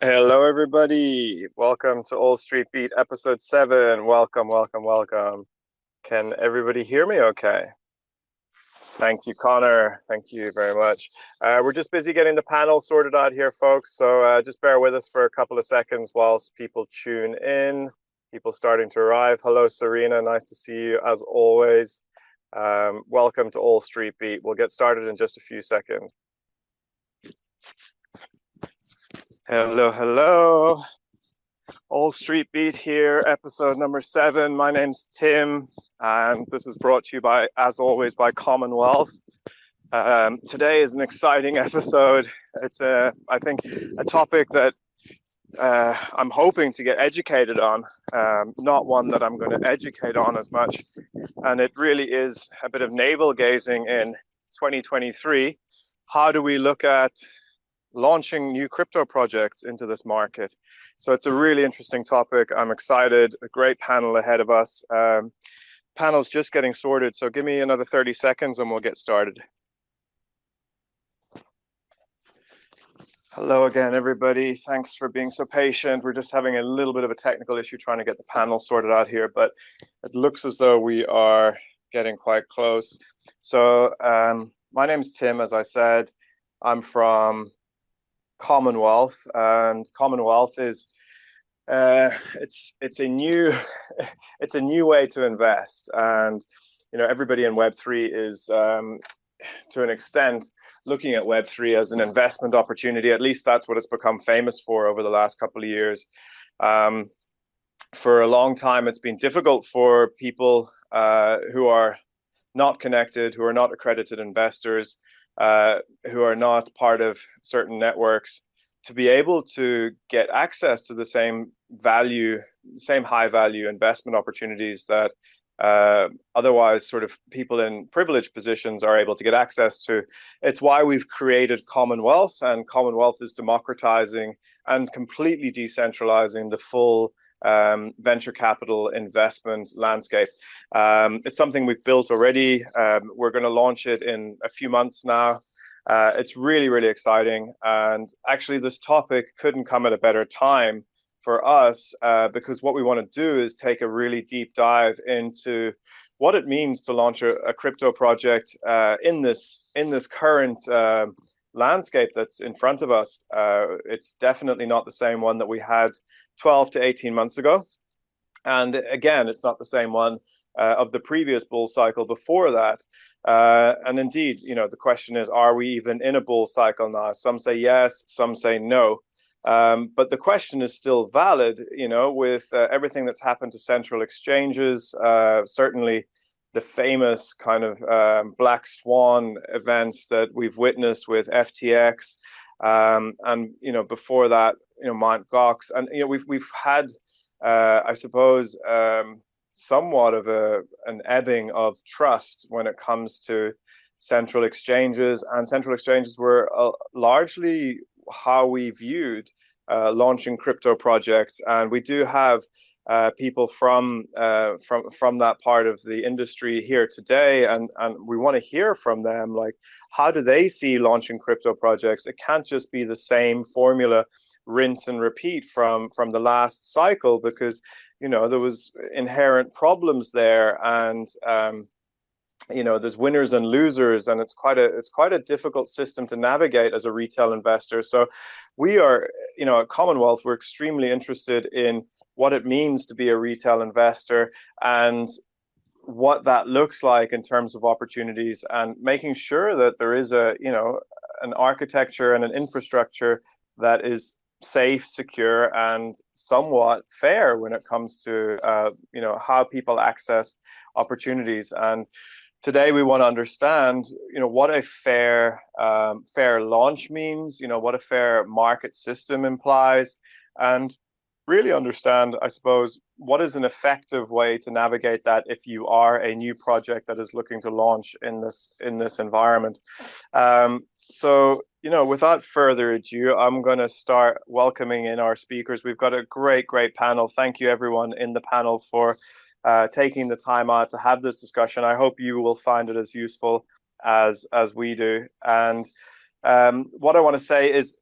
Hello, everybody. Welcome to All Street Beat, episode 7. Welcome, welcome, welcome. Can everybody hear me okay? Thank you, Connor. Thank you very much. We're just busy getting the panel sorted out here, folks. So just bear with us for a couple of seconds whilst people tune in. People starting to arrive. Hello, Serena. Nice to see you as always. Welcome to All Street Beat. We'll get started in just a few seconds. Hello, hello. All Street Beat here, episode number 7. My name's Tim, and this is brought to you by, as always, by Commonwealth. Today is an exciting episode. It's I think, a topic that I'm hoping to get educated on, not one that I'm going to educate on as much. And it really is a bit of navel gazing in 2023. How do we look at launching new crypto projects into this market? So it's a really interesting topic. I'm excited. A great panel ahead of us. Panel's just getting sorted, so give me another 30 seconds and we'll get started. Hello again, everybody. Thanks for being so patient. We're just having a little bit of a technical issue trying to get the panel sorted out here, but it looks as though we are getting quite close. So my name's Tim, as I said. I'm from Commonwealth, and Commonwealth is it's a new it's a new way to invest, and everybody in Web3 is to an extent looking at Web3 as an investment opportunity. At least that's what it's become famous for over the last couple of years. For a long time, it's been difficult for people who are not connected, who are not accredited investors, who are not part of certain networks, to be able to get access to the same high value investment opportunities that otherwise sort of people in privileged positions are able to get access to. It's why we've created Commonwealth, and Commonwealth is democratizing and completely decentralizing the full venture capital investment landscape. It's something we've built already. We're going to launch it in a few months now. It's really, really exciting. And actually, this topic couldn't come at a better time for us, because what we want to do is take a really deep dive into what it means to launch a crypto project in this current landscape that's in front of us. It's definitely not the same one that we had 12 to 18 months ago. And again, it's not the same one of the previous bull cycle before that. And indeed, the question is, are we even in a bull cycle now? Some say yes, some say no. But the question is still valid, with everything that's happened to central exchanges, certainly the famous kind of black swan events that we've witnessed with FTX, and before that, Mt. Gox, and we've had, I suppose, somewhat of an ebbing of trust when it comes to central exchanges, and central exchanges were largely how we viewed launching crypto projects. And we do have people from that part of the industry here today, and we want to hear from them. Like, how do they see launching crypto projects? It can't just be the same formula, rinse and repeat from the last cycle, because there was inherent problems there, and there's winners and losers, and it's quite a difficult system to navigate as a retail investor. So we are, at Commonwealth, we're extremely interested in what it means to be a retail investor and what that looks like in terms of opportunities, and making sure that there is an architecture and an infrastructure that is safe, secure, and somewhat fair when it comes to how people access opportunities. And today we want to understand what a fair launch means, what a fair market system implies, and really understand, I suppose, what is an effective way to navigate that if you are a new project that is looking to launch in this environment. So, without further ado, I'm going to start welcoming in our speakers. We've got a great panel. Thank you, everyone in the panel, for taking the time out to have this discussion. I hope you will find it as useful as we do. And What I want to say is,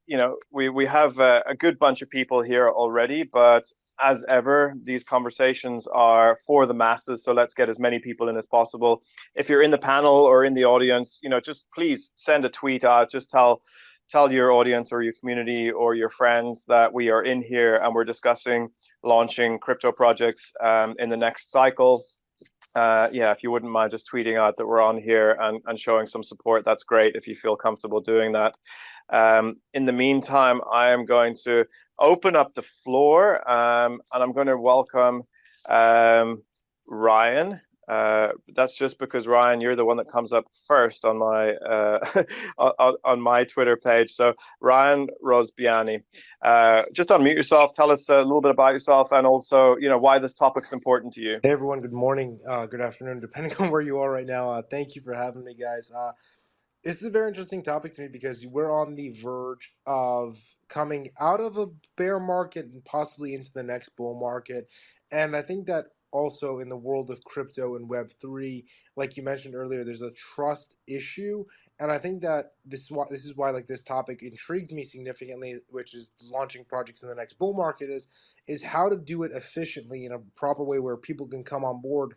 we have a good bunch of people here already, but as ever, these conversations are for the masses. So let's get as many people in as possible. If you're in the panel or in the audience, just please send a tweet out. Just tell your audience or your community or your friends that we are in here and we're discussing launching crypto projects in the next cycle. Yeah, if you wouldn't mind just tweeting out that we're on here and showing some support, that's great if you feel comfortable doing that. In the meantime, I am going to open up the floor and I'm going to welcome Ryan. That's just because Ryan, you're the one that comes up first on my on my Twitter page. So Ryan Rosbiani, just unmute yourself. Tell us a little bit about yourself and also, why this topic's important to you. Hey everyone, good morning, good afternoon, depending on where you are right now. Thank you for having me, guys. This is a very interesting topic to me because we're on the verge of coming out of a bear market and possibly into the next bull market. And I think that also in the world of crypto and Web3, like you mentioned earlier, there's a trust issue. And I think that this is why like this topic intrigues me significantly, which is launching projects in the next bull market, is how to do it efficiently in a proper way where people can come on board,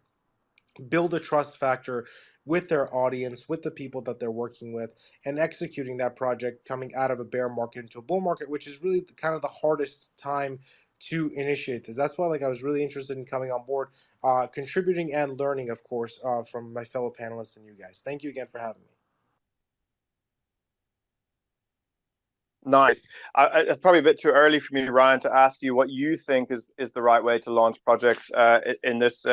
build a trust factor with their audience, with the people that they're working with, and executing that project coming out of a bear market into a bull market, which is really kind of the hardest time to initiate this. That's why I was really interested in coming on board, contributing and learning, of course, from my fellow panelists and you guys. Thank you again for having me. Nice. It's probably a bit too early for me, Ryan, to ask you what you think is the right way to launch projects in this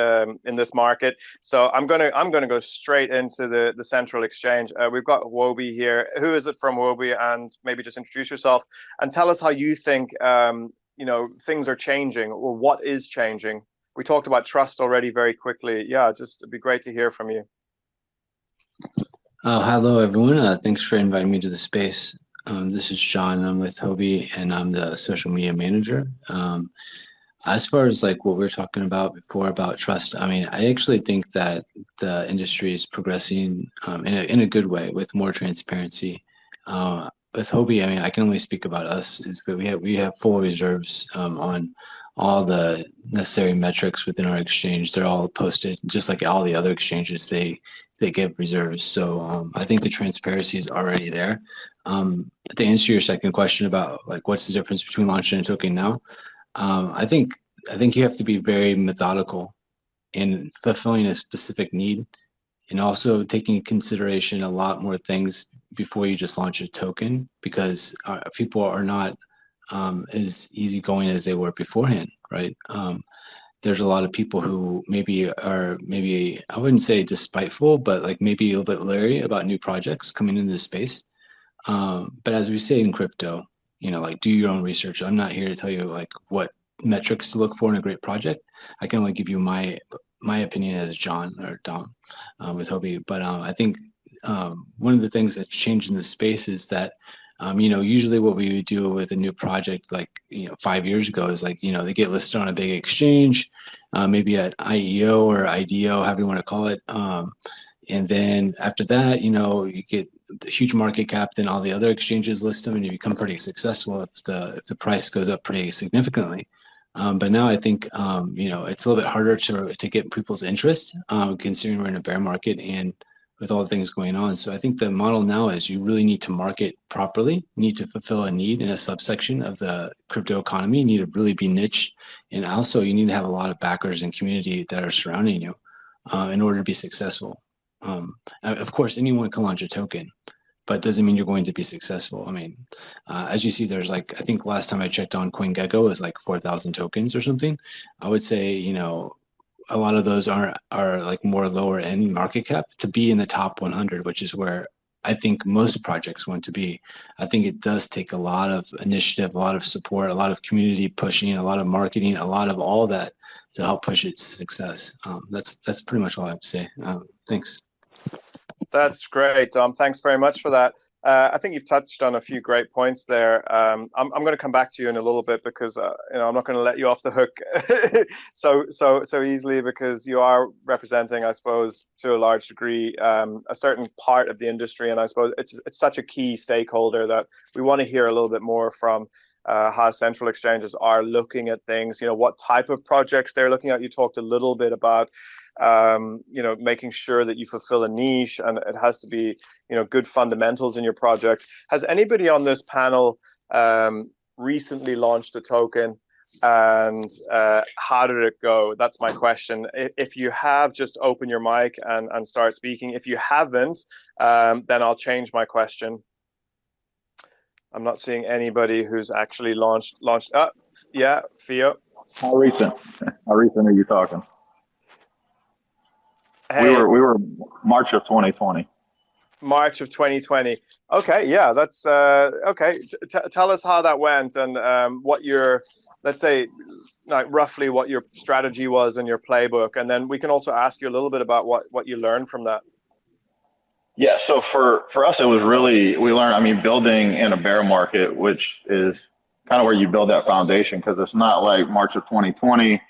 market. So I'm gonna go straight into the central exchange. We've got Wobi here. Who is it from Wobi? And maybe just introduce yourself and tell us how you think things are changing or what is changing. We talked about trust already very quickly. Yeah, just it'd be great to hear from you. Hello, everyone. Thanks for inviting me to the space. This is Sean. I'm with Hobie, and I'm the social media manager. As far as like what we were talking about before about trust, I mean, I actually think that the industry is progressing in a good way with more transparency. With Hobie, I mean, I can only speak about us. Is that we have full reserves on all the necessary metrics within our exchange. They're all posted, just like all the other exchanges. They give reserves. So I think the transparency is already there. To answer your second question about like what's the difference between launching a token now, I think you have to be very methodical in fulfilling a specific need and also taking into consideration a lot more things before you just launch a token because people are not as easygoing as they were beforehand, right? There's a lot of people who maybe I wouldn't say despiteful, but like maybe a little bit leery about new projects coming into the space. But as we say in crypto, like do your own research. I'm not here to tell you like what metrics to look for in a great project. I can only give you my opinion as John or Dom with Hobie. But I think one of the things that's changed in the space is that usually what we would do with a new project, like 5 years ago, is like they get listed on a big exchange, maybe at IEO or IDO, however you want to call it. And then after that, you get the huge market cap, then all the other exchanges list them and you become pretty successful if the price goes up pretty significantly. But now I think it's a little bit harder to get people's interest, considering we're in a bear market and with all the things going on. So I think the model now is you really need to market properly, you need to fulfill a need in a subsection of the crypto economy, you need to really be niche, and also you need to have a lot of backers and community that are surrounding you in order to be successful. Of course, anyone can launch a token, but doesn't mean you're going to be successful. I mean, as you see, there's like, I think last time I checked on CoinGecko was like 4,000 tokens or something. I would say, a lot of those are like more lower end market cap to be in the top 100, which is where I think most projects want to be. I think it does take a lot of initiative, a lot of support, a lot of community pushing, a lot of marketing, a lot of all that to help push its success. That's pretty much all I have to say. Thanks. That's great, Dom. Thanks very much for that. I think you've touched on a few great points there. I'm going to come back to you in a little bit because I'm not going to let you off the hook so easily, because you are representing, I suppose, to a large degree, a certain part of the industry, and I suppose it's such a key stakeholder that we want to hear a little bit more from. How central exchanges are looking at things, what type of projects they're looking at. You talked a little bit about making sure that you fulfill a niche, and it has to be, good fundamentals in your project. Has anybody on this panel recently launched a token, and how did it go? That's my question. If you have, just open your mic and start speaking. If you haven't, then I'll change my question. I'm not seeing anybody who's actually launched. Yeah, Theo. How recent? How recent are you talking? Hey, We were March of 2020. March of 2020. Okay, yeah, that's okay. Tell us how that went, and what your, let's say, like roughly what your strategy was and your playbook, and then we can also ask you a little bit about what you learned from that. Yeah, so for us, it was really, we learned, I mean, building in a bear market, which is kind of where you build that foundation, because it's not like March of 2020.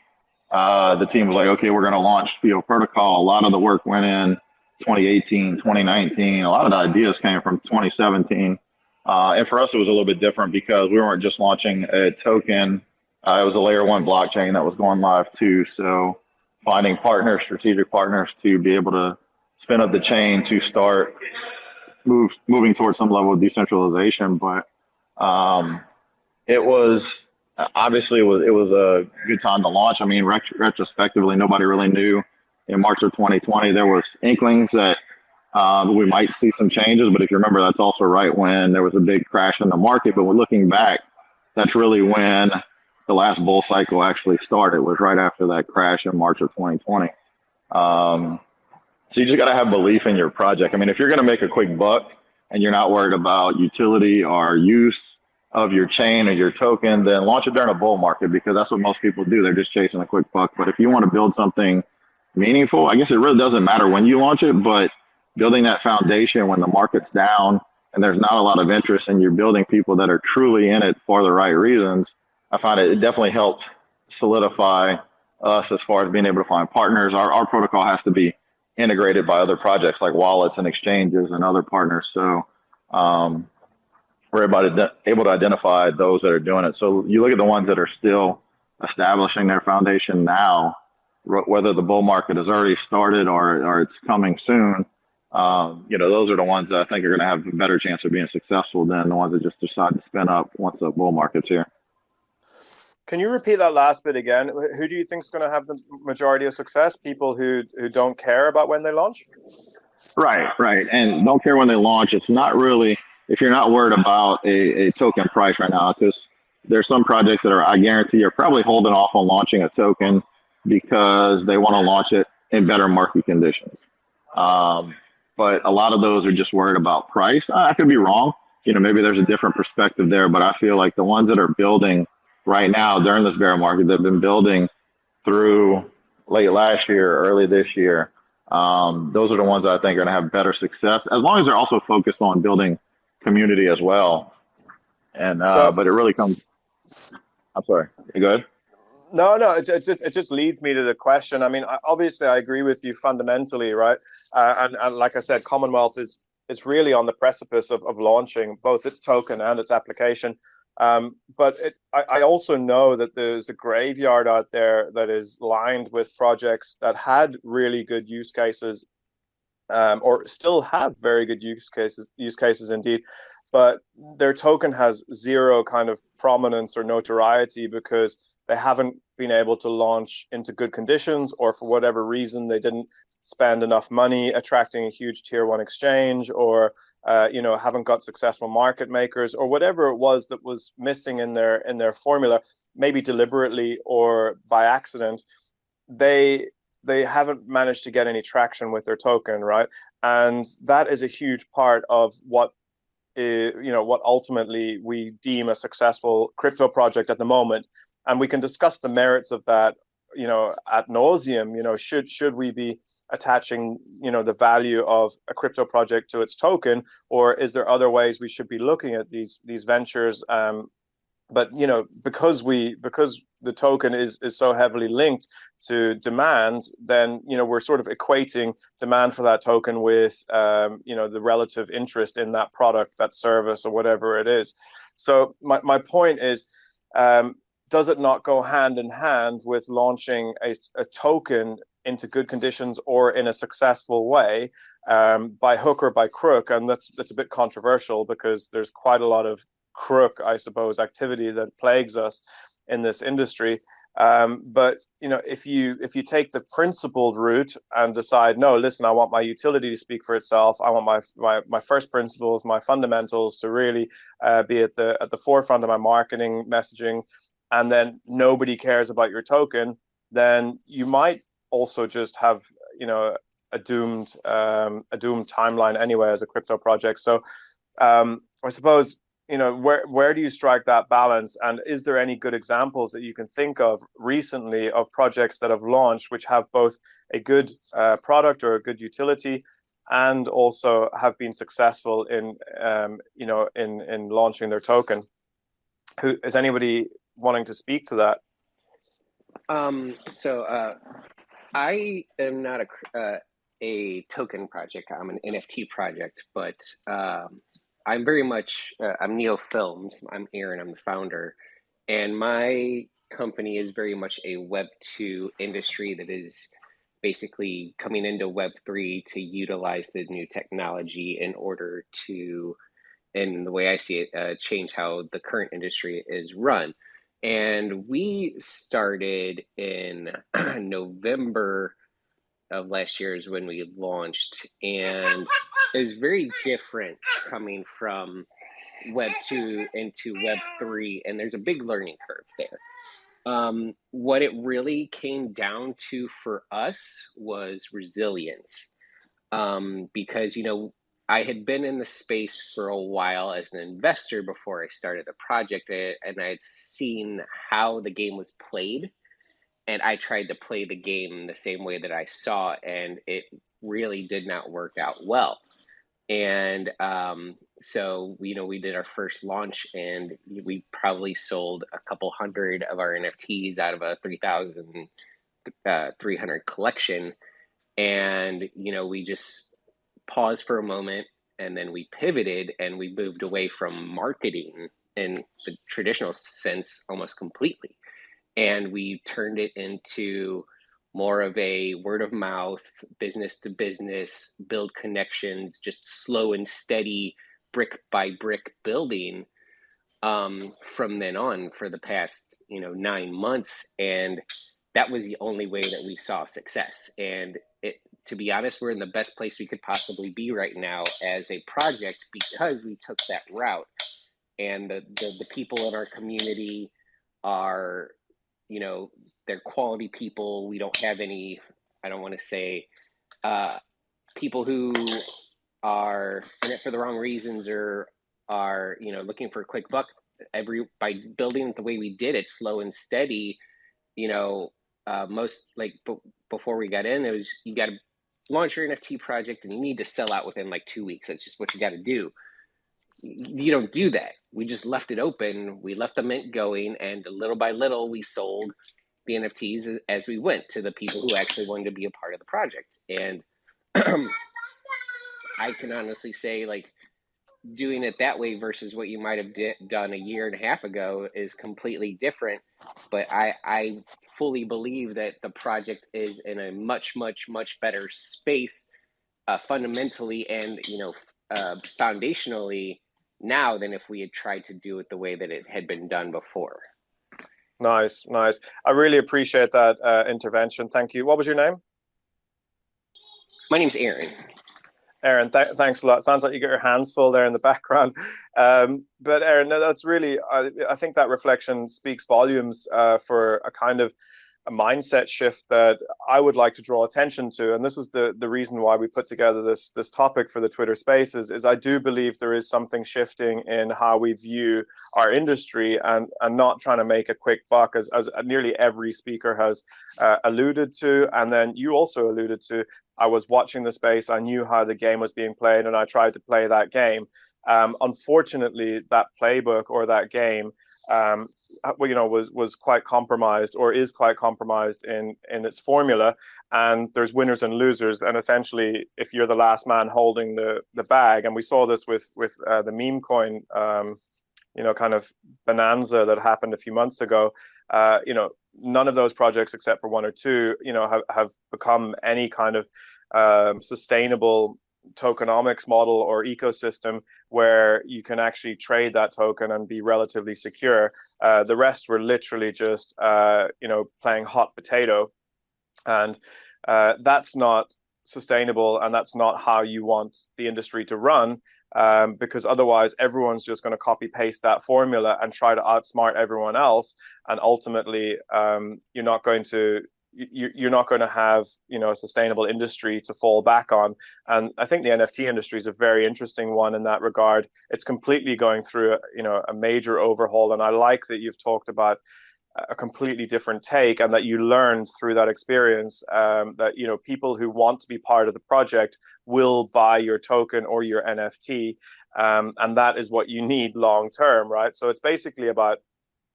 The team was like, okay, we're going to launch Field Protocol. A lot of the work went in 2018, 2019. A lot of the ideas came from 2017. And for us, it was a little bit different because we weren't just launching a token. It was a layer one blockchain that was going live too. So finding partners, strategic partners to be able to spin up the chain to start moving towards some level of decentralization. But it was obviously it was a good time to launch. I mean, retrospectively, nobody really knew in March of 2020. There was inklings that we might see some changes, but if you remember, that's also right when there was a big crash in the market. But when looking back, that's really when the last bull cycle actually started, was right after that crash in March of 2020. So you just got to have belief in your project. I mean, if you're going to make a quick buck and you're not worried about utility or use of your chain or your token, then launch it during a bull market, because that's what most people do. They're just chasing a quick buck. But if you want to build something meaningful, I guess it really doesn't matter when you launch it, but building that foundation when the market's down and there's not a lot of interest, and you're building people that are truly in it for the right reasons, I find it definitely helped solidify us as far as being able to find partners. Our protocol has to be integrated by other projects like wallets and exchanges and other partners. So we're able to identify those that are doing it. So you look at the ones that are still establishing their foundation now, whether the bull market has already started or it's coming soon. Those are the ones that I think are going to have a better chance of being successful than the ones that just decide to spin up once the bull market's here. Can you repeat that last bit again? Who do you think is going to have the majority of success? People who don't care about when they launch? Right. And don't care when they launch. It's not really, if you're not worried about a token price right now, because there's some projects that I guarantee are probably holding off on launching a token because they want to launch it in better market conditions. But a lot of those are just worried about price. I could be wrong. Maybe there's a different perspective there, but I feel like the ones that are building right now during this bear market, they've been building through late last year, early this year. Those are the ones that I think are going to have better success, as long as they're also focused on building community as well. And but it really comes. I'm sorry. You go ahead. No, it just leads me to the question. I mean, obviously, I agree with you fundamentally, right? And like I said, Commonwealth is really on the precipice of launching both its token and its application. But I also know that there's a graveyard out there that is lined with projects that had really good use cases, or still have very good use cases indeed, but their token has zero kind of prominence or notoriety because they haven't been able to launch into good conditions, or for whatever reason they didn't spend enough money attracting a huge tier one exchange, or haven't got successful market makers, or whatever it was that was missing in their formula, maybe deliberately or by accident. They haven't managed to get any traction with their token, right? And that is a huge part of what ultimately we deem a successful crypto project at the moment. And we can discuss the merits of that, ad nauseum. Should we be attaching, the value of a crypto project to its token, or is there other ways we should be looking at these ventures? But because the token is so heavily linked to demand, then we're sort of equating demand for that token with the relative interest in that product, that service, or whatever it is. So my point is, does it not go hand in hand with launching a token into good conditions or in a successful way, by hook or by crook? And that's a bit controversial, because there's quite a lot of crook, I suppose, activity that plagues us in this industry. But if you take the principled route and decide, no, listen, I want my utility to speak for itself. I want my first principles, my fundamentals to really be at the forefront of my marketing messaging, and then nobody cares about your token, then you might also just have a doomed timeline anyway as a crypto project. So I suppose, where do you strike that balance? And is there any good examples that you can think of recently of projects that have launched which have both a good product or a good utility, and also have been successful in launching their token? Is anybody wanting to speak to that? I am not a token project. I'm an NFT project, but I'm very much, I'm Neo Films. I'm Aaron, I'm the founder. And my company is very much a Web2 industry that is basically coming into Web3 to utilize the new technology in order to, and the way I see it, change how the current industry is run. And we started in November of last year is when we launched, and it was very different coming from Web 2 into Web 3, and there's a big learning curve there. What it really came down to for us was resilience, because I had been in the space for a while as an investor before I started the project, and I had seen how the game was played. And I tried to play the game the same way that I saw, and it really did not work out well. And so, we did our first launch, and we probably sold a couple hundred of our NFTs out of a 3,300 collection. And, we just paused for a moment, and then we pivoted, and we moved away from marketing in the traditional sense almost completely. And we turned it into more of a word of mouth, business to business, build connections, just slow and steady, brick by brick building from then on for the past 9 months. And that was the only way that we saw success. And to be honest, we're in the best place we could possibly be right now as a project, because we took that route. And the people in our community are, they're quality people. We don't have any, I don't want to say, people who are in it for the wrong reasons, or are, looking for a quick buck. By building it the way we did it, slow and steady, before we got in, it was, you got to launch your NFT project and you need to sell out within 2 weeks. That's just what you got to do. You don't do that. We just left it open. We left the mint going, and little by little, we sold the NFTs as we went to the people who actually wanted to be a part of the project. And I can honestly say, doing it that way versus what you might have done a year and a half ago is completely different. But I fully believe that the project is in a much, much, much better space, fundamentally and foundationally, now than if we had tried to do it the way that it had been done before. Nice. I really appreciate that intervention. Thank you. What was your name? My name's Aaron. Aaron, thanks a lot. Sounds like you got your hands full there in the background. But Aaron, no, that's really, I think that reflection speaks volumes for a kind of mindset shift that I would like to draw attention to, and this is the reason why we put together this topic for the Twitter Spaces, is I do believe there is something shifting in how we view our industry, and not trying to make a quick buck, as nearly every speaker has alluded to, and then you also alluded to. I was watching the space, I knew how the game was being played, and I tried to play that game. Unfortunately, that playbook or that game, was quite compromised, or is quite compromised in its formula, and there's winners and losers, and essentially, if you're the last man holding the bag, and we saw this with the meme coin, kind of bonanza that happened a few months ago. None of those projects, except for one or two, have become any kind of sustainable tokenomics model or ecosystem where you can actually trade that token and be relatively secure. The rest were literally just playing hot potato, and that's not sustainable, and that's not how you want the industry to run, because otherwise everyone's just going to copy paste that formula and try to outsmart everyone else, and ultimately you're not going to have a sustainable industry to fall back on. And I think the NFT industry is a very interesting one in that regard. It's completely going through a major overhaul, and I like that you've talked about a completely different take, and that you learned through that experience that people who want to be part of the project will buy your token or your NFT, and that is what you need long term, right? So it's basically about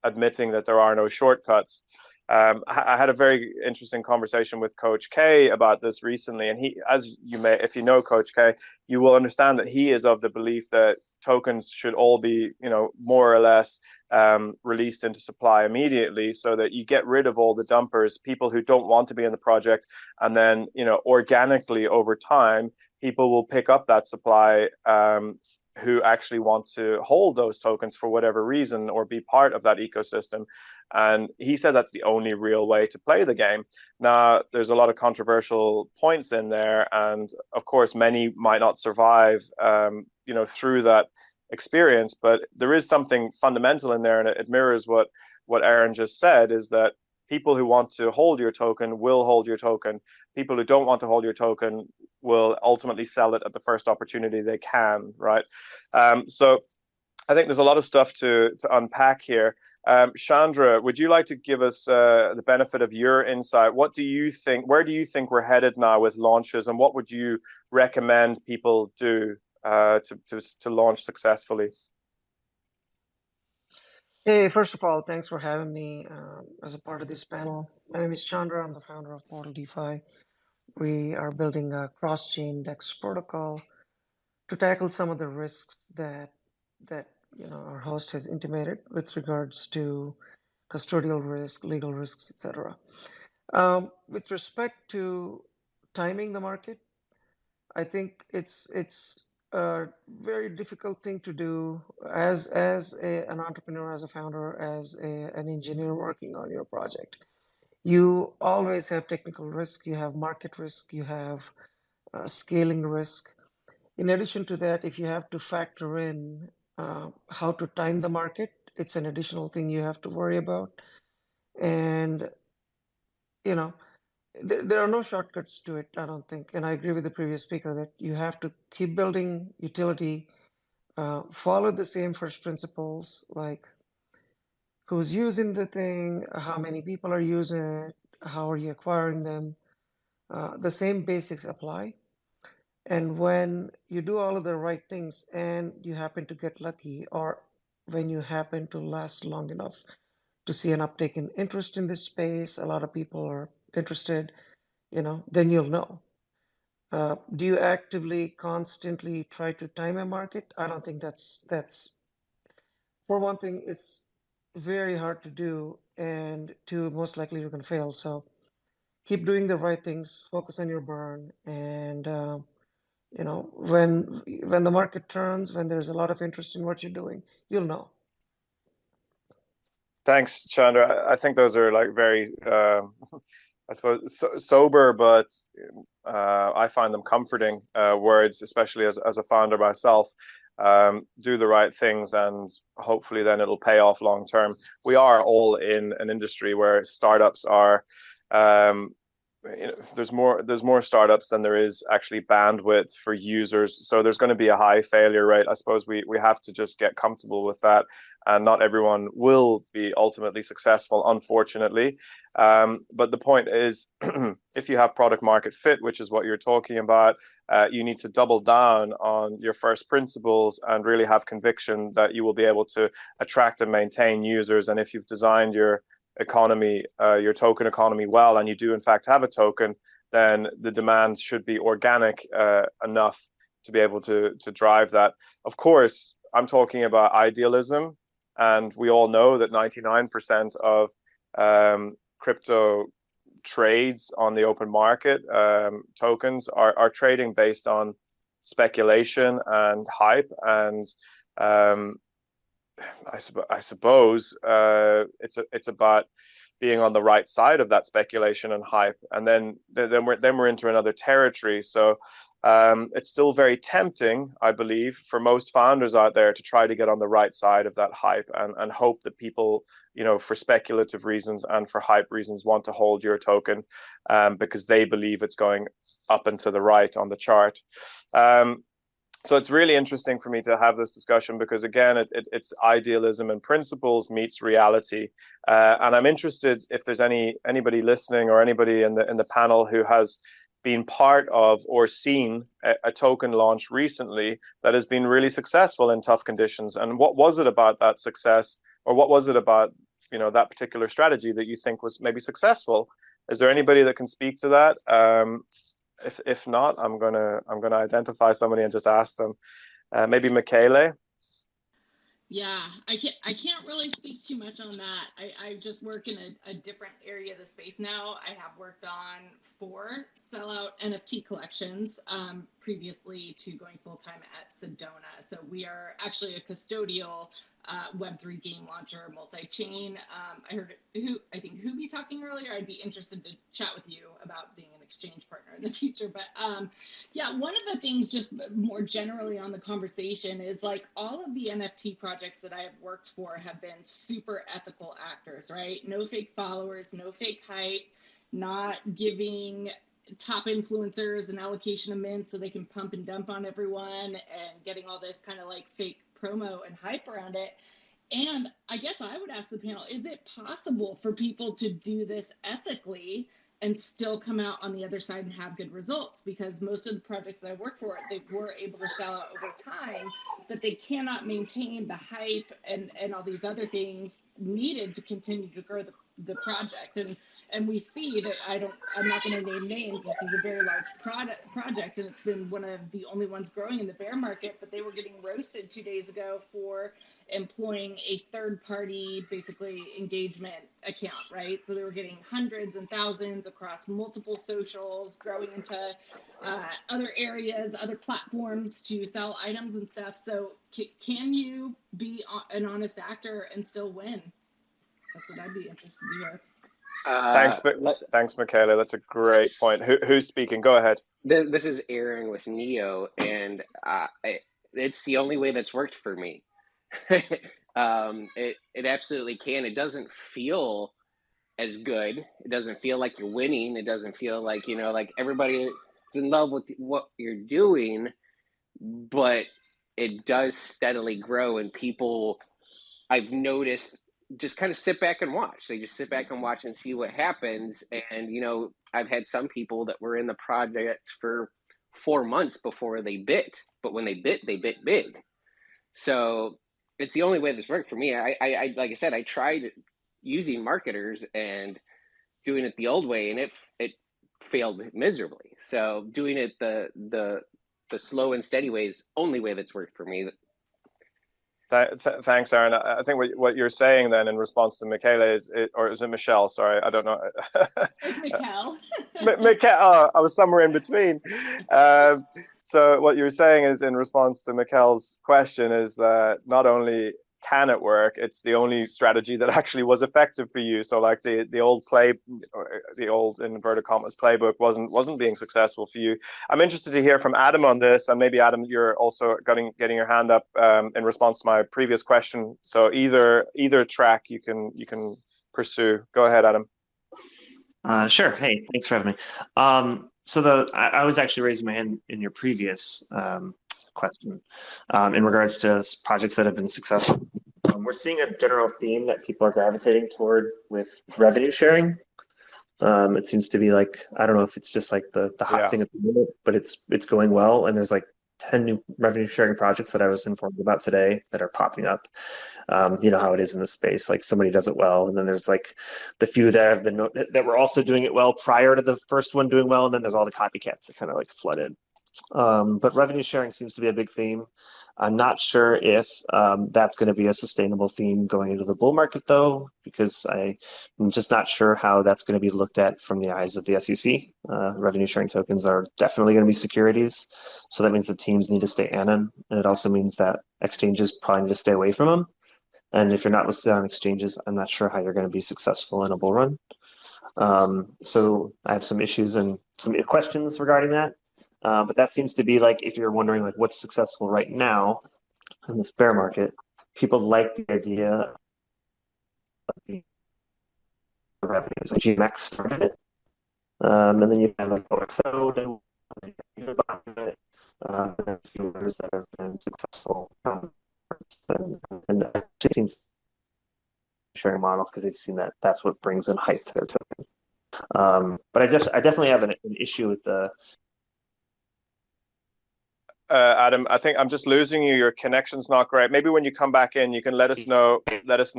admitting that there are no shortcuts. I had a very interesting conversation with Coach K about this recently, and if you know Coach K, you will understand that he is of the belief that tokens should all be, more or less released into supply immediately, so that you get rid of all the dumpers, people who don't want to be in the project, and then, organically over time, people will pick up that supply who actually want to hold those tokens for whatever reason, or be part of that ecosystem. And he said that's the only real way to play the game. Now, there's a lot of controversial points in there, and of course, many might not survive, through that experience. But there is something fundamental in there, and it mirrors what Aaron just said, is that people who want to hold your token will hold your token. People who don't want to hold your token will ultimately sell it at the first opportunity they can, right? So I think there's a lot of stuff to unpack here. Chandra, would you like to give us the benefit of your insight? What do you think? Where do you think we're headed now with launches, and what would you recommend people do to launch successfully? Hey, first of all, thanks for having me as a part of this panel. My name is Chandra. I'm the founder of Portal DeFi. We are building a cross-chain DEX protocol to tackle some of the risks that our host has intimated with regards to custodial risk, legal risks, etc. With respect to timing the market, I think it's a very difficult thing to do as an entrepreneur, as a founder, as an engineer working on your project. You always have technical risk, you have market risk, you have scaling risk. In addition to that, if you have to factor in how to time the market, it's an additional thing you have to worry about. And there are no shortcuts to it, I don't think. And I agree with the previous speaker that you have to keep building utility, follow the same first principles, like who's using the thing, how many people are using it, how are you acquiring them. The same basics apply. And when you do all of the right things and you happen to get lucky, or when you happen to last long enough to see an uptake in interest in this space, a lot of people are interested, then you'll know. Do you actively, constantly try to time a market? I don't think that's for one thing, it's very hard to do, and two, most likely you're going to fail. So keep doing the right things, focus on your burn, and when the market turns, when there's a lot of interest in what you're doing, you'll know. Thanks, Chandra. I think those are like very, I suppose, sober, but I find them comforting words, especially as a founder myself. do the right things, and hopefully then it'll pay off long term. We are all in an industry where startups are, there's more startups than there is actually bandwidth for users. So there's going to be a high failure rate. I suppose we have to just get comfortable with that, and not everyone will be ultimately successful, unfortunately. But the point is, if you have product market fit, which is what you're talking about, you need to double down on your first principles and really have conviction that you will be able to attract and maintain users. And if you've designed your economy, your token economy well, and you do in fact have a token, then the demand should be organic enough to be able to drive that. Of course, I'm talking about idealism, and we all know that 99% of crypto trades on the open market, tokens are trading based on speculation and hype, and I suppose it's about being on the right side of that speculation and hype, and then we're into another territory. So it's still very tempting, I believe, for most founders out there to try to get on the right side of that hype and hope that people, for speculative reasons and for hype reasons, want to hold your token because they believe it's going up and to the right on the chart. So it's really interesting for me to have this discussion because, again, it's idealism and principles meets reality. And I'm interested if there's anybody listening or anybody in the panel who has been part of or seen a token launch recently that has been really successful in tough conditions. And what was it about that success, or what was it about that particular strategy that you think was maybe successful? Is there anybody that can speak to that? If not, I'm gonna identify somebody and just ask them. Maybe Michele. Yeah, I can't really speak too much on that. I just work in a different area of the space now. I have worked on 4 sellout NFT collections previously to going full-time at Sedona. So we are actually a custodial Web3 game launcher, multi-chain. I heard I think Hubi talking earlier. I'd be interested to chat with you about being an exchange partner in the future. But yeah, one of the things just more generally on the conversation is like all of the NFT projects that I have worked for have been super ethical actors, right? No fake followers, no fake hype, not giving top influencers an allocation of mint so they can pump and dump on everyone and getting all this kind of like fake promo and hype around it. And I guess I would ask the panel, is it possible for people to do this ethically and still come out on the other side and have good results? Because most of the projects that I work for, they were able to sell out over time, but they cannot maintain the hype and all these other things needed to continue to grow the project. And we see that I'm not going to name names. This is a very large project, and it's been one of the only ones growing in the bear market, but they were getting roasted 2 days ago for employing a third-party, basically, engagement account, right? So they were getting hundreds and thousands across multiple socials, growing into other areas, other platforms to sell items and stuff. So can you be an honest actor and still win? That's what I'd be interested to hear. Thanks, Michele. That's a great point. Who's speaking? Go ahead. This is Aaron with Neo, and it's the only way that's worked for me. It absolutely can. It doesn't feel as good. It doesn't feel like you're winning. It doesn't feel like, like everybody is in love with what you're doing, but it does steadily grow, and people, I've noticed, just kind of sit back and watch. They just sit back and watch and see what happens. And, I've had some people that were in the project for 4 months before they bit, but when they bit big. So it's the only way this worked for me. I like I said, I tried using marketers and doing it the old way, and it failed miserably. So doing it the slow and steady way is the only way that's worked for me. Thanks, Aaron. I think what you're saying then in response to Michele or is it Michelle? Sorry, I don't know. It's Michelle. Michelle, I was somewhere in between. So what you're saying is in response to Michele's question is that not only can it work? It's the only strategy that actually was effective for you. So like the old the old inverted commas playbook wasn't being successful for you. I'm interested to hear from Adam on this, and maybe Adam, you're also getting your hand up in response to my previous question. So either track you can pursue. Go ahead, Adam. Sure. Hey, thanks for having me. So I was actually raising my hand in your previous question in regards to projects that have been successful. We're seeing a general theme that people are gravitating toward with revenue sharing. It seems to be like, I don't know if it's just like the hot thing at the moment, but it's going well. And there's like 10 new revenue sharing projects that I was informed about today that are popping up. You know how it is in this space, like somebody does it well, and then there's like the few that were also doing it well prior to the first one doing well, and then there's all the copycats that kind of like flooded. But revenue sharing seems to be a big theme. I'm not sure if that's going to be a sustainable theme going into the bull market, though, because I'm just not sure how that's going to be looked at from the eyes of the SEC. Revenue sharing tokens are definitely going to be securities, so that means the teams need to stay anon, and it also means that exchanges probably need to stay away from them. And if you're not listed on exchanges, I'm not sure how you're going to be successful in a bull run. So I have some issues and some questions regarding that. But that seems to be like, if you're wondering like what's successful right now in this bear market, people like the idea of the revenues. Like GMX started it. And then you have like OXO and a few others that have been successful. And it seems sharing model because they've seen that that's what brings in hype to their token. But I definitely have an issue with the Adam, I think I'm just losing you. Your connection's not great. Maybe when you come back in, you can let us know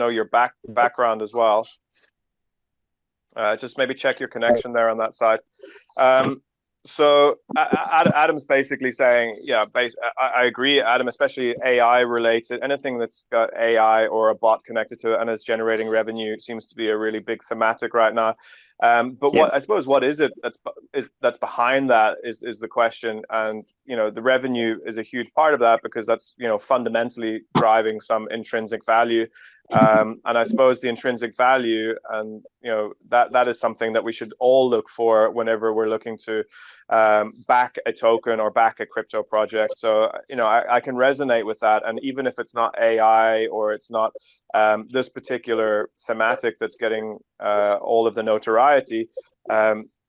your background as well. Just maybe check your connection there on that side. So Adam's basically saying, yeah, I agree, Adam, especially AI related, anything that's got AI or a bot connected to it and is generating revenue seems to be a really big thematic right now. But what is it that's behind that is the question. And, you know, the revenue is a huge part of that because that's, you know, fundamentally driving some intrinsic value. And I suppose the intrinsic value, and you know, that is something that we should all look for whenever we're looking to back a token or back a crypto project. So you know, I can resonate with that, and even if it's not AI or it's not this particular thematic that's getting all of the notoriety,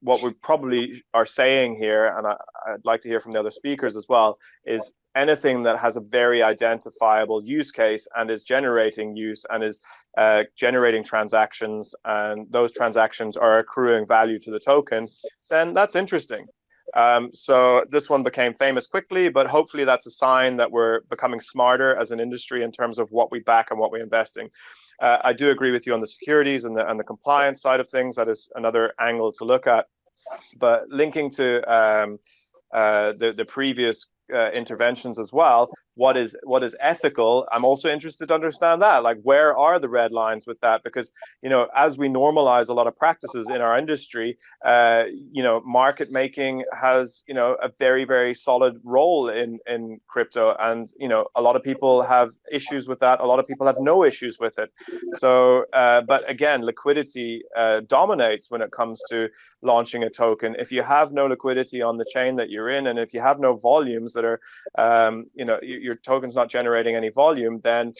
what we probably are saying here, and I'd like to hear from the other speakers as well, is anything that has a very identifiable use case and is generating use and is generating transactions, and those transactions are accruing value to the token, then that's interesting. So this one became famous quickly, but hopefully that's a sign that we're becoming smarter as an industry in terms of what we back and what we invest in. I do agree with you on the securities and the compliance side of things. That is another angle to look at. But linking to the previous interventions as well, what is ethical? I'm also interested to understand that. Like, where are the red lines with that? Because, you know, as we normalize a lot of practices in our industry, you know, market making has, you know, a very, very solid role in crypto, and you know, a lot of people have issues with that. A lot of people have no issues with it. So, but again, liquidity dominates when it comes to launching a token. If you have no liquidity on the chain that you're in, and if you have no volumes that are, you know, your token's not generating any volume, then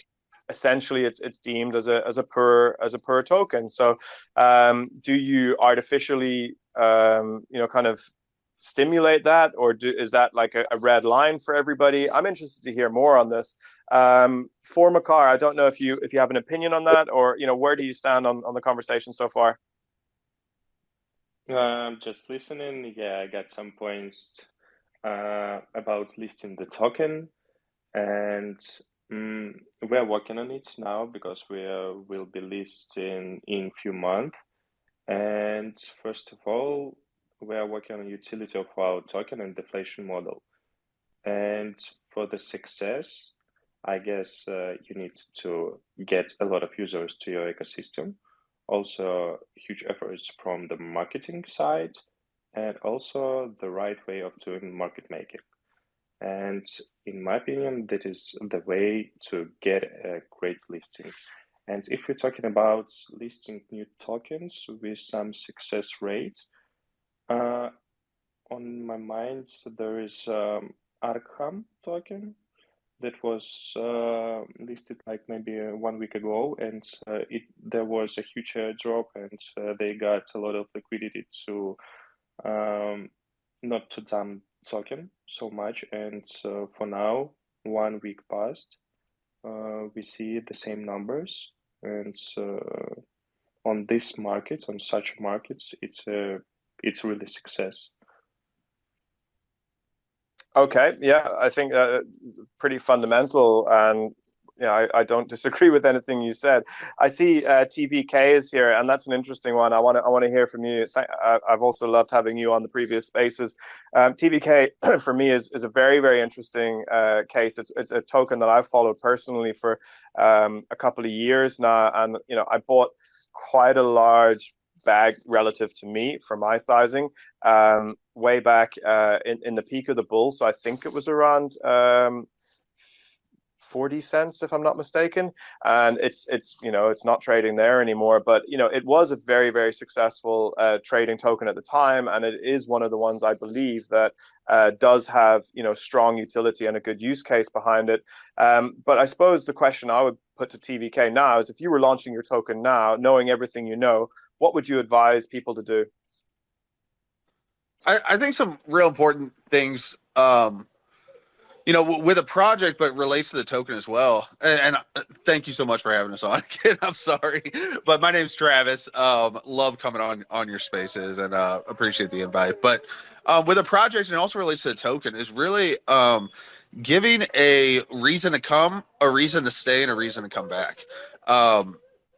essentially it's deemed as a poor token. So, do you artificially, you know, kind of stimulate that, or is that like a red line for everybody? I'm interested to hear more on this. For Makar, I don't know if you have an opinion on that, or you know, where do you stand on the conversation so far? Just listening. Yeah, I got some points about listing the token, and we're working on it now because will be listing in few months. And first of all, we are working on utility of our token and deflation model. And for the success, I guess you need to get a lot of users to your ecosystem. Also, huge efforts from the marketing side, and also the right way of doing market making. And in my opinion, that is the way to get a great listing. And if we're talking about listing new tokens with some success rate, on my mind, there is Arkham token that was listed like maybe 1 week ago, and there was a huge drop, and they got a lot of liquidity to not to dump token so much. And for now, 1 week passed, we see the same numbers, and on this market, on such markets, it's really success. Okay, yeah, I think pretty fundamental, and yeah, I don't disagree with anything you said. I see TVK is here, and that's an interesting one. I want to hear from you. I've also loved having you on the previous spaces. TVK for me is a very interesting case. It's a token that I've followed personally for a couple of years now, and I bought quite a large bag relative to me for my sizing way back in the peak of the bull. So I think it was around 40 cents, if I'm not mistaken. And it's not trading there anymore. But it was a very successful trading token at the time, and it is one of the ones I believe that does have strong utility and a good use case behind it. But I suppose the question I would put to TVK now is, if you were launching your token now, knowing everything you know, what would you advise people to do? I think some real important things, with a project, but relates to the token as well. And thank you so much for having us on again. I'm sorry, but my name's Travis. Love coming on your spaces, and appreciate the invite. But with a project, and also relates to the token, is really giving a reason to come, a reason to stay, and a reason to come back.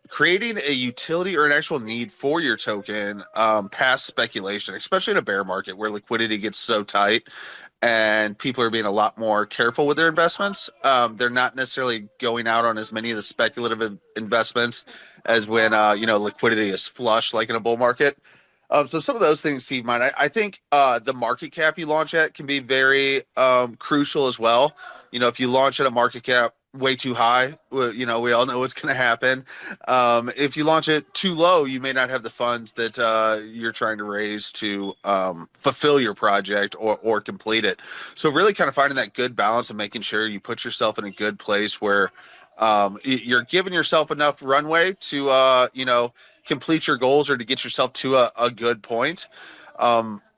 Creating a utility or an actual need for your token past speculation, especially in a bear market where liquidity gets so tight and people are being a lot more careful with their investments. They're not necessarily going out on as many of the speculative investments as when liquidity is flush, like in a bull market. So some of those things to keep in mind. I think the market cap you launch at can be very crucial as well. If you launch at a market cap way too high, we all know what's going to happen. If you launch it too low, you may not have the funds that you're trying to raise to fulfill your project or complete it. So really kind of finding that good balance and making sure you put yourself in a good place where you're giving yourself enough runway to complete your goals or to get yourself to a good point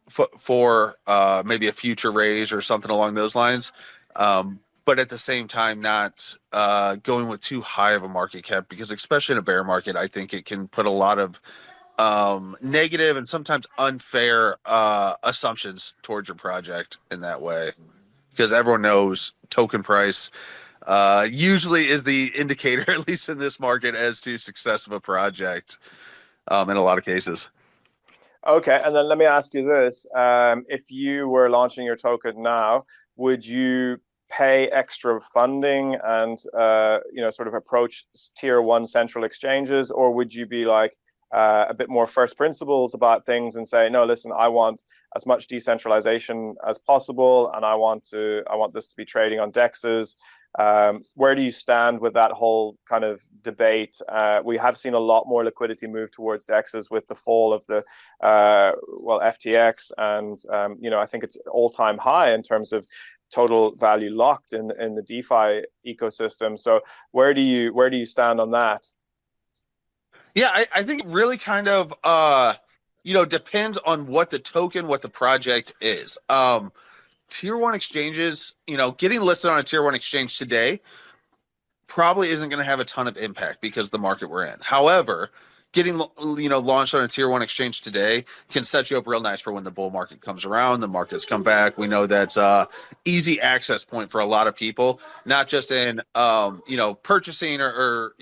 for maybe a future raise or something along those lines. But at the same time, not going with too high of a market cap, because especially in a bear market, I think it can put a lot of negative and sometimes unfair assumptions towards your project in that way, because everyone knows token price usually is the indicator, at least in this market, as to success of a project in a lot of cases. Okay, and then let me ask you this. If you were launching your token now, would you pay extra funding and sort of approach tier one central exchanges, or would you be like a bit more first principles about things and say, no, listen, I want as much decentralization as possible, and I want this to be trading on dexes? Where do you stand with that whole kind of debate? We have seen a lot more liquidity move towards dexes with the fall of the FTX, and I think it's all-time high in terms of total value locked in the DeFi ecosystem. So where do you stand on that? Yeah, I think it really kind of depends on what the token, what the project is. Tier one exchanges, getting listed on a tier one exchange today probably isn't going to have a ton of impact because of the market we're in. However, getting launched on a tier one exchange today can set you up real nice for when the bull market comes around, the markets come back. We know that's easy access point for a lot of people, not just in purchasing or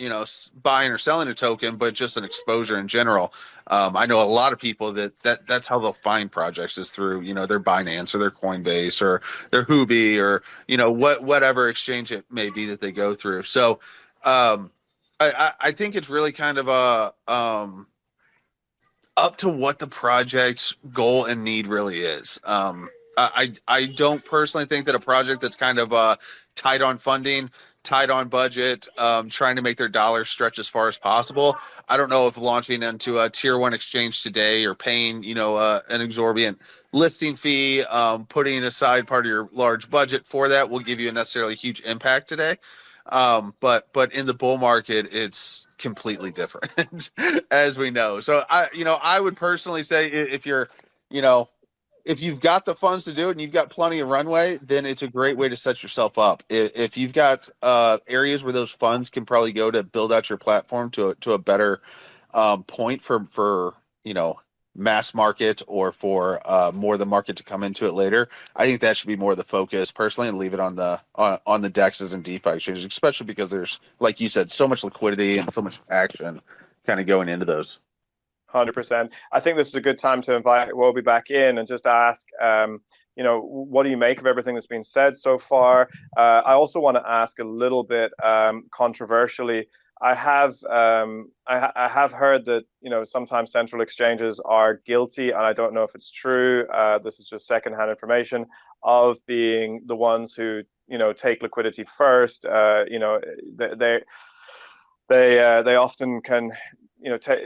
buying or selling a token, but just an exposure in general. I know a lot of people that's how they'll find projects, is through their Binance or their Coinbase or their Huobi or whatever exchange it may be that they go through. So I think it's really kind of up to what the project's goal and need really is. I don't personally think that a project that's kind of tight on funding, tight on budget, trying to make their dollars stretch as far as possible. I don't know if launching into a tier one exchange today or paying, an exorbitant listing fee, putting aside part of your large budget for that will give you a necessarily huge impact today. But in the bull market, it's completely different, as we know. So I would personally say if you're, if you've got the funds to do it and you've got plenty of runway, then it's a great way to set yourself up. If you've got areas where those funds can probably go to build out your platform to a better point for mass market or for more of the market to come into it later, I think that should be more of the focus personally, and leave it on the DEXs and DeFi exchanges, especially because there's, like you said, so much liquidity and so much action kind of going into those. 100%. I think this is a good time to invite Wobie back in and just ask, what do you make of everything that's been said so far? I also want to ask a little bit controversially. I have heard that sometimes central exchanges are guilty, and I don't know if it's true. This is just secondhand information, of being the ones who take liquidity first. They often can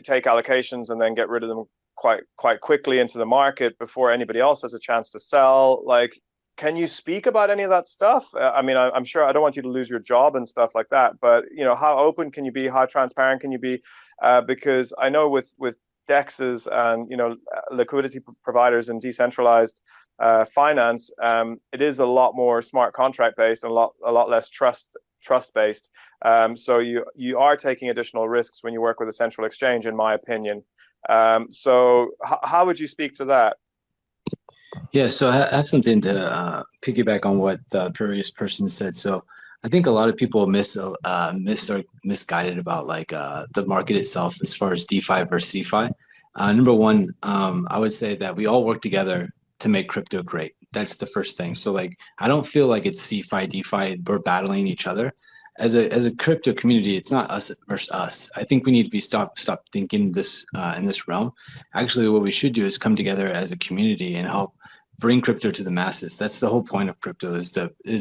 take allocations and then get rid of them quite quickly into the market before anybody else has a chance to sell. Like, can you speak about any of that stuff? I'm sure, I don't want you to lose your job and stuff like that, but how open can you be? How transparent can you be? Because I know with DEXs and liquidity providers and decentralized finance, it is a lot more smart contract based and a lot less trust based. So you are taking additional risks when you work with a central exchange, in my opinion. So how would you speak to that? Yeah, so I have something to piggyback on what the previous person said. So I think a lot of people are misguided about the market itself as far as DeFi versus CeFi. Number one, I would say that we all work together to make crypto great. That's the first thing. So I don't feel like it's CeFi, DeFi, we're battling each other. As a crypto community, it's not us versus us. I think we need to be stop thinking this in this realm. Actually, what we should do is come together as a community and help bring crypto to the masses. That's the whole point of crypto, is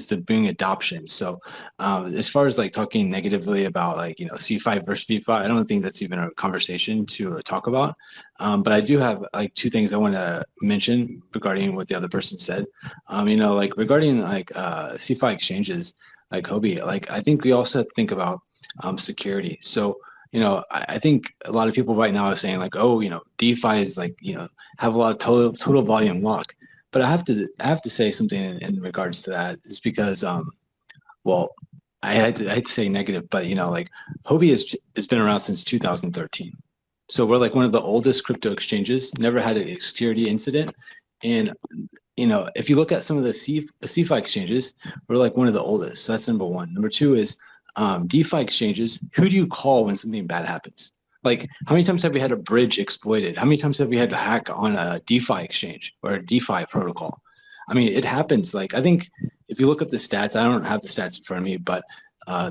to bring adoption. So as far as talking negatively about CeFi versus DeFi, I don't think that's even a conversation to talk about. But I do have two things I want to mention regarding what the other person said. Regarding CeFi exchanges, like Hobie, I think we also have to think about security. So I think a lot of people right now are saying DeFi is have a lot of total volume lock. But I have to say something in regards to that, is because I had to say negative, but Hobie has been around since 2013. So we're one of the oldest crypto exchanges, never had a security incident. And if you look at some of the CeFi exchanges, we're one of the oldest. So that's number one. Number two is DeFi exchanges. Who do you call when something bad happens? How many times have we had a bridge exploited? How many times have we had to hack on a DeFi exchange or a DeFi protocol? I mean, it happens. I think if you look up the stats, I don't have the stats in front of me, but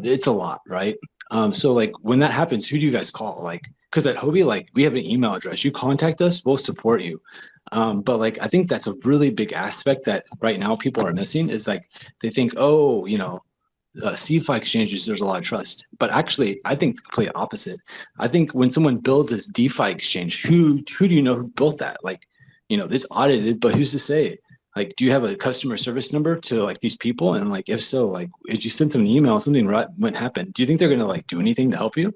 it's a lot, right? So when that happens, who do you guys call? Because at Hobie, we have an email address. You contact us, we'll support you. But I think that's a really big aspect that right now people are missing, is they think, CeFi exchanges, there's a lot of trust. But actually, I think the complete opposite. I think when someone builds this DeFi exchange, who do you know who built that? It's audited, but who's to say? Do you have a customer service number to these people? And if so, did you send them an email, something went happen? Do you think they're gonna do anything to help you?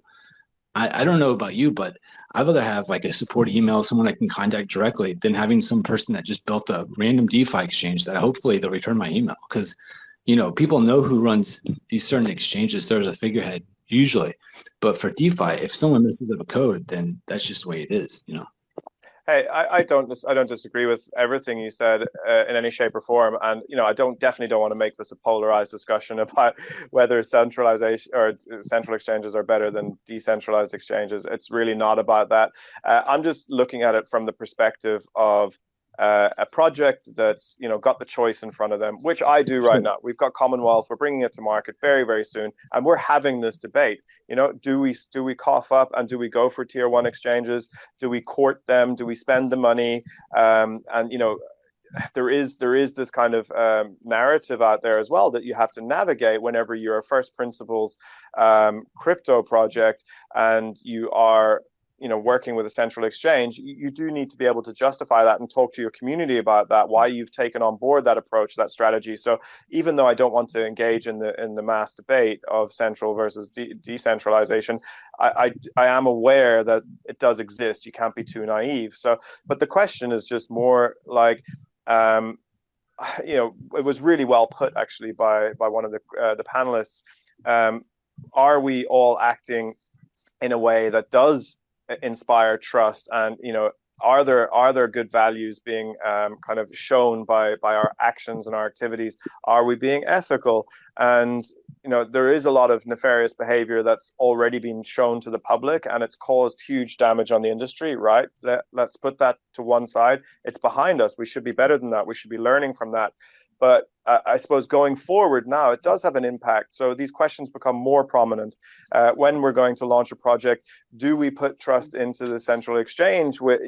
I don't know about you, but I'd rather have a support email, someone I can contact directly, than having some person that just built a random DeFi exchange that hopefully they'll return my email. Because people know who runs these certain exchanges. There's a figurehead usually, but for DeFi, if someone messes up a code, then that's just the way it is. Hey, I don't disagree with everything you said in any shape or form, and I definitely don't want to make this a polarized discussion about whether centralization or central exchanges are better than decentralized exchanges. It's really not about that. I'm just looking at it from the perspective of a project that's got the choice in front of them, which I do right now. We've got Commonwealth. We're bringing it to market very, very soon, and we're having this debate. Do we cough up and do we go for tier one exchanges? Do we court them? Do we spend the money? there is this kind of narrative out there as well that you have to navigate whenever you're a first principles crypto project and you are working with a central exchange. You do need to be able to justify that and talk to your community about that, why you've taken on board that approach, that strategy. So even though I don't want to engage in the mass debate of central versus decentralization, I am aware that it does exist. You can't be too naive. So, but the question is just more like, it was really well put actually by one of the panelists. Are we all acting in a way that does inspire trust, and are there good values being kind of shown by our actions and our activities? Are we being ethical? And there is a lot of nefarious behavior that's already been shown to the public, and it's caused huge damage on the industry, right? Let's put that to one side. It's behind us. We should be better than that. We should be learning from that. But I suppose going forward now, it does have an impact. So these questions become more prominent when we're going to launch a project. Do we put trust into the central exchange with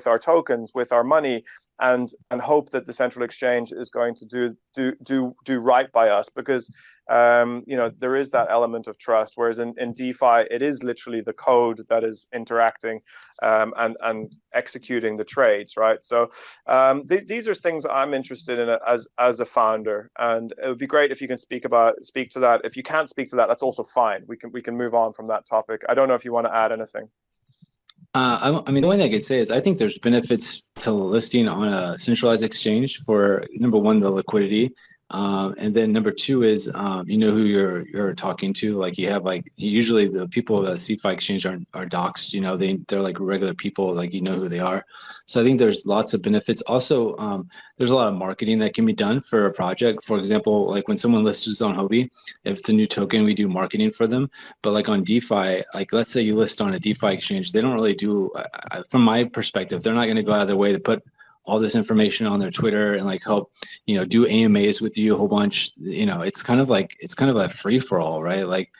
our tokens, with our money, and hope that the central exchange is going to do right by us? Because there is that element of trust, whereas in DeFi it is literally the code that is interacting and executing the trades, right? So these are things I'm interested in as a founder, and it would be great if you can speak to that. If you can't speak to that, that's also fine. We can move on from that topic. I don't know if you want to add anything. I mean, the only thing I could say is I think there's benefits to listing on a centralized exchange for, number one, the liquidity. And then number two is, who you're talking to. Like you have usually the people at CeFi exchange are doxed, they're like regular people, like who they are. So I think there's lots of benefits. Also, there's a lot of marketing that can be done for a project. For example, like when someone lists on Huobi, if it's a new token, we do marketing for them. But like on DeFi, like let's say you list on a DeFi exchange, they don't really do, from my perspective, they're not going to go out of their way to put all this information on their Twitter and like help, do AMAs with you a whole bunch. It's kind of a free for all, right? Like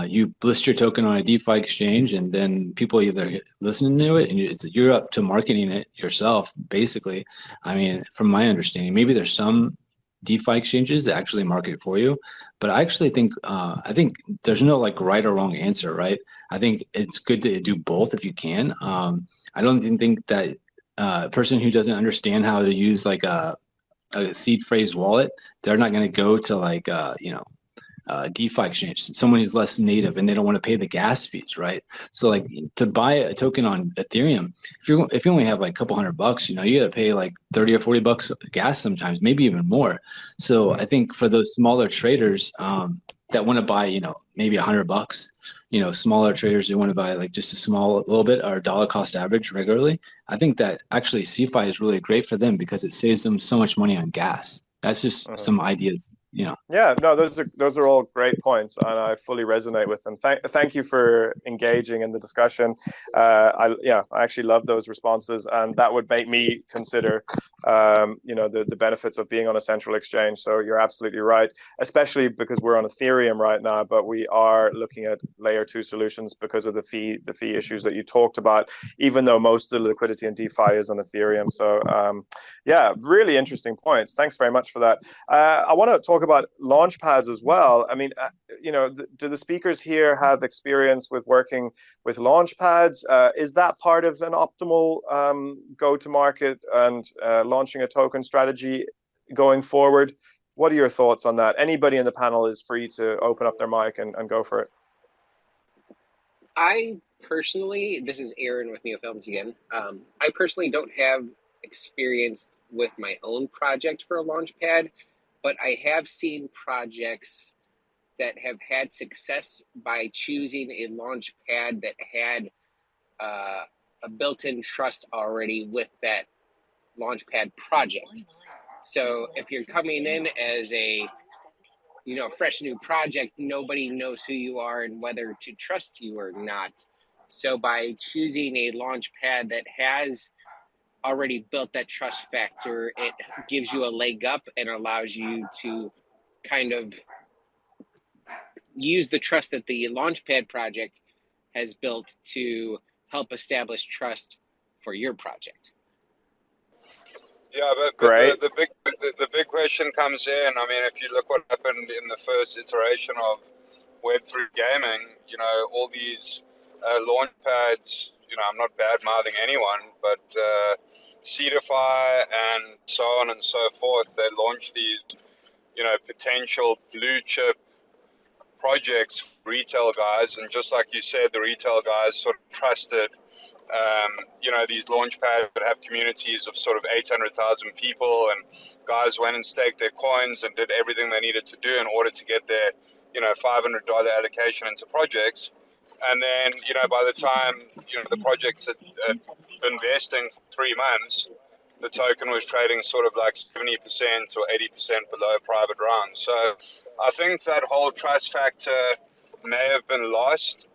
you list your token on a DeFi exchange, and then people either listen to it, and you're up to marketing it yourself, basically. I mean, from my understanding, maybe there's some DeFi exchanges that actually market it for you, but I actually think there's no like right or wrong answer, right? I think it's good to do both if you can. I don't even think that a person who doesn't understand how to use like a seed phrase wallet, they're not going to go to like DeFi exchange. Someone who's less native and they don't want to pay the gas fees, right? So like to buy a token on Ethereum, if you only have like a couple $100, you got to pay like 30 or $40 gas sometimes, maybe even more. So I think for those smaller traders that want to buy, maybe $100, smaller traders who want to buy like just a little bit or dollar cost average regularly, I think that actually CeFi is really great for them because it saves them so much money on gas. That's just some ideas, Yeah, no, those are all great points, and I fully resonate with them. Thank you for engaging in the discussion. I actually love those responses, and that would make me consider, the benefits of being on a central exchange. So you're absolutely right, especially because we're on Ethereum right now, but we are looking at layer 2 solutions because of the fee issues that you talked about. Even though most of the liquidity in DeFi is on Ethereum, so really interesting points. Thanks very much for that. I want to talk about launch pads as well. I mean, do the speakers here have experience with working with launch pads? Is that part of an optimal go-to-market and launching a token strategy going forward? What are your thoughts on that? Anybody in the panel is free to open up their mic and go for it. I personally, this is Aaron with NeoFilms again. I personally don't have experience with my own project for a launch pad, but I have seen projects that have had success by choosing a launch pad that had a built-in trust already with that launch pad project. So if you're coming in as a fresh new project, nobody knows who you are and whether to trust you or not. So by choosing a launch pad that has already built that trust factor, it gives you a leg up and allows you to kind of use the trust that the Launchpad project has built to help establish trust for your project. Yeah, but Great. the big question comes in. I mean, if you look what happened in the first iteration of Web3 gaming, all these launch pads. I'm not bad mouthing anyone, but Seedify and so on and so forth. They launch these, potential blue chip projects, retail guys, and just like you said, the retail guys sort of trusted these launch pads that have communities of sort of 800,000 people, and guys went and staked their coins and did everything they needed to do in order to get their, $500 allocation into projects. And then, by the time, the projects had been vesting for 3 months, the token was trading sort of like 70% or 80% below private round. So I think that whole trust factor may have been lost.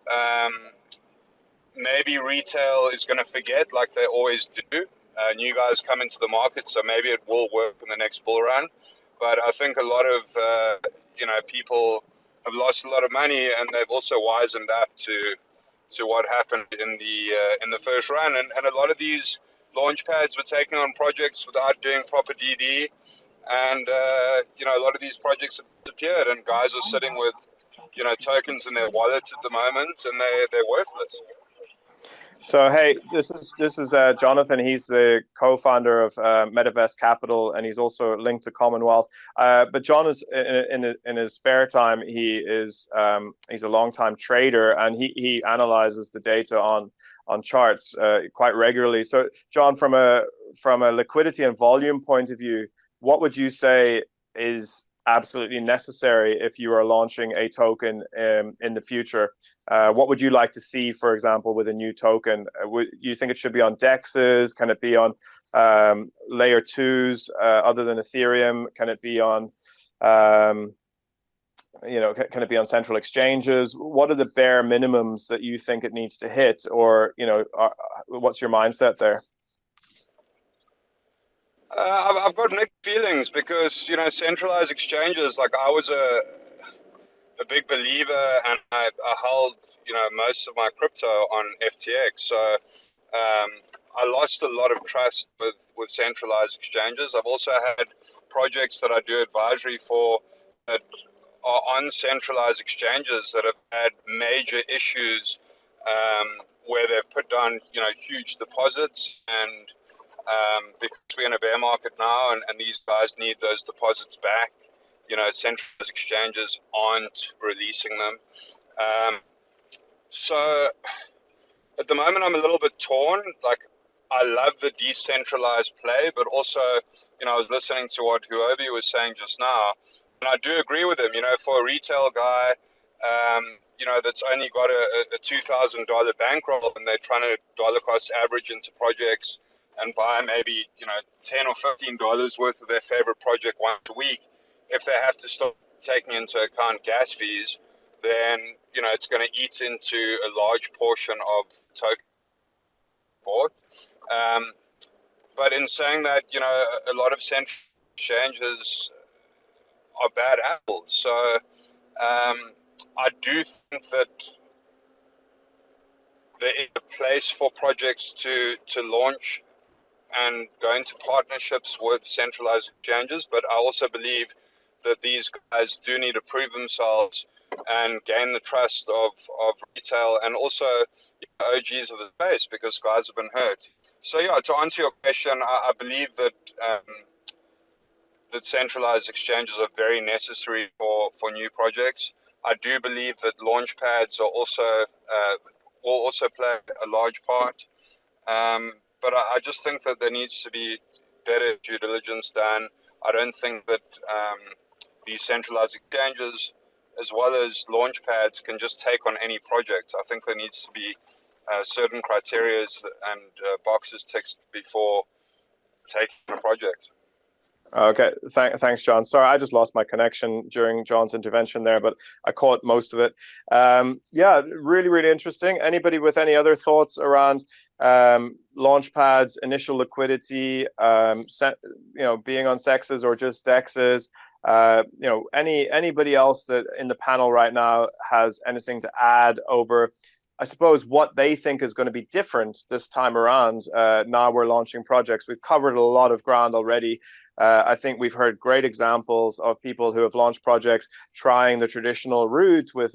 Maybe retail is going to forget like they always do. New guys come into the market, so maybe it will work in the next bull run. But I think a lot of people have lost a lot of money, and they've also wisened up to what happened in the first run. And a lot of these launch pads were taking on projects without doing proper DD, and a lot of these projects have disappeared, and guys are sitting with tokens in their wallets at the moment, and they're worthless. So hey, this is Jonathan. He's the co-founder of Metavest Capital, and he's also linked to Commonwealth. But John is in his spare time. He's a long-time trader, and he analyzes the data on charts quite regularly. So John, from a liquidity and volume point of view, what would you say is absolutely necessary if you are launching a token in the future? What would you like to see, for example, with a new token? Would you think it should be on DEXs? Can it be on layer twos other than Ethereum? Can it be on can it be on central exchanges? What are the bare minimums that you think it needs to hit, or what's your mindset there? I've got mixed feelings because centralized exchanges. Like I was a big believer, and I held most of my crypto on FTX. So I lost a lot of trust with centralized exchanges. I've also had projects that I do advisory for that are on centralized exchanges that have had major issues where they've put down huge deposits, and because we're in a bear market now, and these guys need those deposits back. Centralized exchanges aren't releasing them. So at the moment, I'm a little bit torn. Like, I love the decentralized play, but also, I was listening to what Huobi was saying just now, and I do agree with him. For a retail guy, that's only got a $2,000 bankroll, and they're trying to dollar cost average into projects and buy maybe $10 or $15 worth of their favorite project once a week. If they have to start taking into account gas fees, then it's going to eat into a large portion of token board. But in saying that, a lot of central exchanges are bad apples. So I do think that there is a place for projects to launch and go into partnerships with centralized exchanges, but I also believe that these guys do need to prove themselves and gain the trust of retail and also OGs of the space, because guys have been hurt. So yeah, to answer your question, I believe that that centralized exchanges are very necessary for new projects. I do believe that launch pads are also will also play a large part. But I just think that there needs to be better due diligence done. I don't think that these centralized exchanges, as well as launch pads, can just take on any project. I think there needs to be certain criteria and boxes ticked before taking a project. Okay, thanks, John. Sorry, I just lost my connection during John's intervention there, but I caught most of it. Yeah, really, really interesting. Anybody with any other thoughts around launch pads, initial liquidity, being on sexes or just dexes? Anybody else that in the panel right now has anything to add over I suppose what they think is going to be different this time around. Now we're launching projects. We've covered a lot of ground already. I think we've heard great examples of people who have launched projects trying the traditional route with,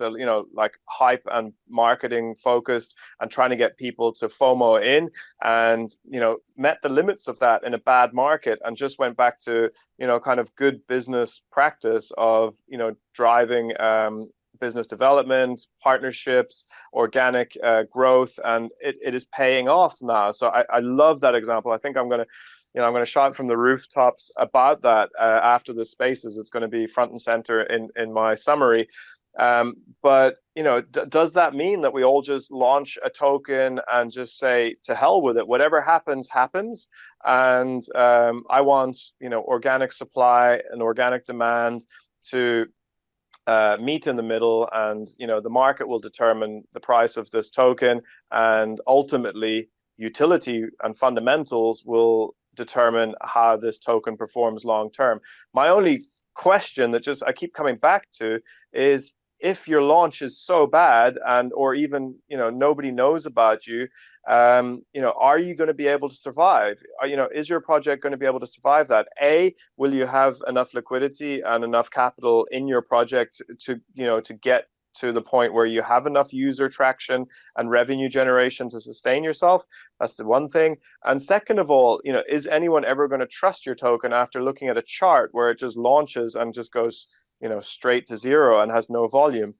like hype and marketing focused and trying to get people to FOMO in, and, met the limits of that in a bad market and just went back to, kind of good business practice of, driving business development, partnerships, organic growth, and it is paying off now. So I love that example. I think I'm going to shout from the rooftops about that after the spaces. It's going to be front and center in my summary. But does that mean that we all just launch a token and just say to hell with it? Whatever happens, happens. And I want organic supply and organic demand to meet in the middle, and the market will determine the price of this token, and ultimately utility and fundamentals will determine how this token performs long term. My only question that just I keep coming back to is, if your launch is so bad, and or even nobody knows about you, are you going to be able to survive? Is your project going to be able to survive that? Will you have enough liquidity and enough capital in your project to get to the point where you have enough user traction and revenue generation to sustain yourself? That's the one thing. And second of all, is anyone ever going to trust your token after looking at a chart where it just launches and just goes straight to zero and has no volume?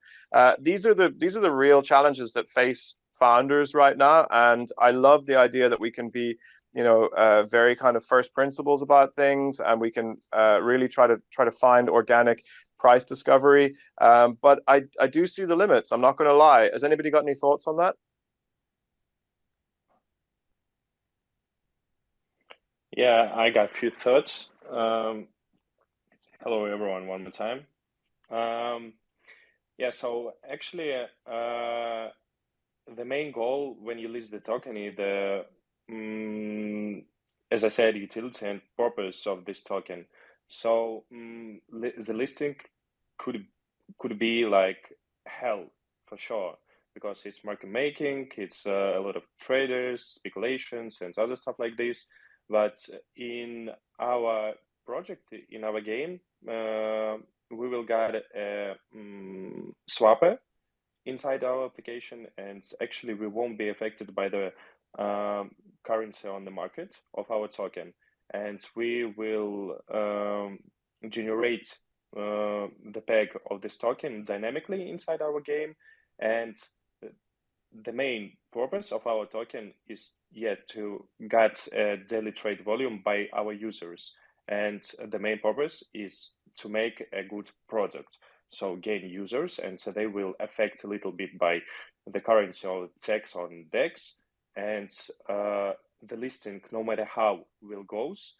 These are the real challenges that face founders right now, and I love the idea that we can be very kind of first principles about things, and we can really try to find organic price discovery, but I do see the limits. I'm not going to lie. Has anybody got any thoughts on that? Yeah, I got a few thoughts. Hello everyone, one more time. Yeah, so actually, the main goal when you list the token is as I said, utility and purpose of this token. So the listing could be like hell for sure, because it's market making, it's a lot of traders, speculations, and other stuff like this. But in our project, in our game, we will get a swapper inside our application, and actually we won't be affected by the currency on the market of our token, and we will generate the peg of this token dynamically inside our game. And the main purpose of our token is yet to get a daily trade volume by our users, and the main purpose is to make a good product, so gain users, and so they will affect a little bit by the currency or tax on DEX, and the listing, no matter how will goes,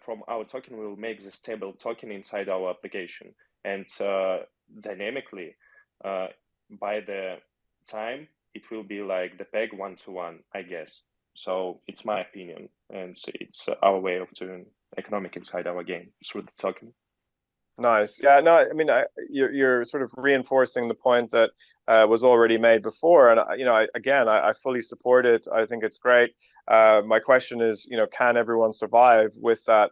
from our token will make the stable token inside our application, and dynamically by the time it will be like the peg 1-to-1, I guess. So it's my opinion, and it's our way of doing economic inside our game through the token. Nice. Yeah, no, I mean, you're sort of reinforcing the point that was already made before, and I fully support it. I think it's great. My question is, can everyone survive with that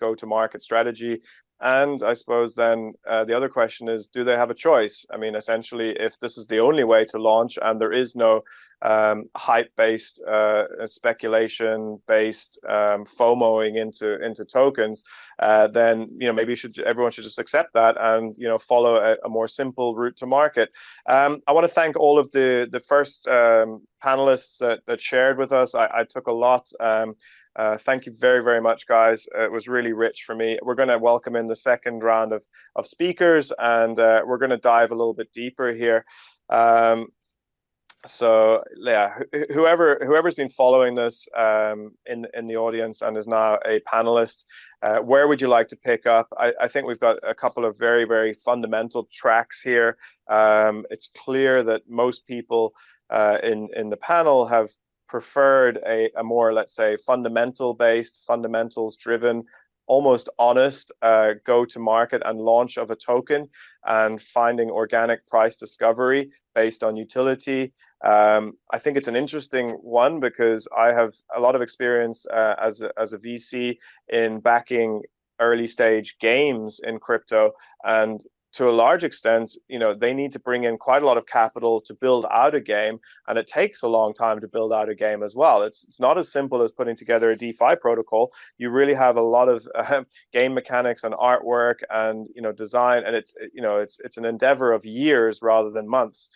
go-to-market strategy? And I suppose then the other question is, do they have a choice? I mean, essentially, if this is the only way to launch and there is no hype-based, speculation-based FOMOing into tokens, then maybe everyone should just accept that and follow a more simple route to market. I want to thank all of the first panelists that shared with us. I took a lot. Thank you very, very much, guys. It was really rich for me. We're going to welcome in the second round of speakers, and we're going to dive a little bit deeper here. So yeah, whoever's been following this in the audience and is now a panelist, where would you like to pick up? I think we've got a couple of very, very fundamental tracks here. It's clear that most people in the panel have preferred a more, let's say, fundamentals driven almost honest go to market and launch of a token, and finding organic price discovery based on utility. I think it's an interesting one because I have a lot of experience as a VC in backing early stage games in crypto, and to a large extent, they need to bring in quite a lot of capital to build out a game, and it takes a long time to build out a game as well. It's not as simple as putting together a DeFi protocol. You really have a lot of game mechanics and artwork and design, and it's an endeavor of years rather than months.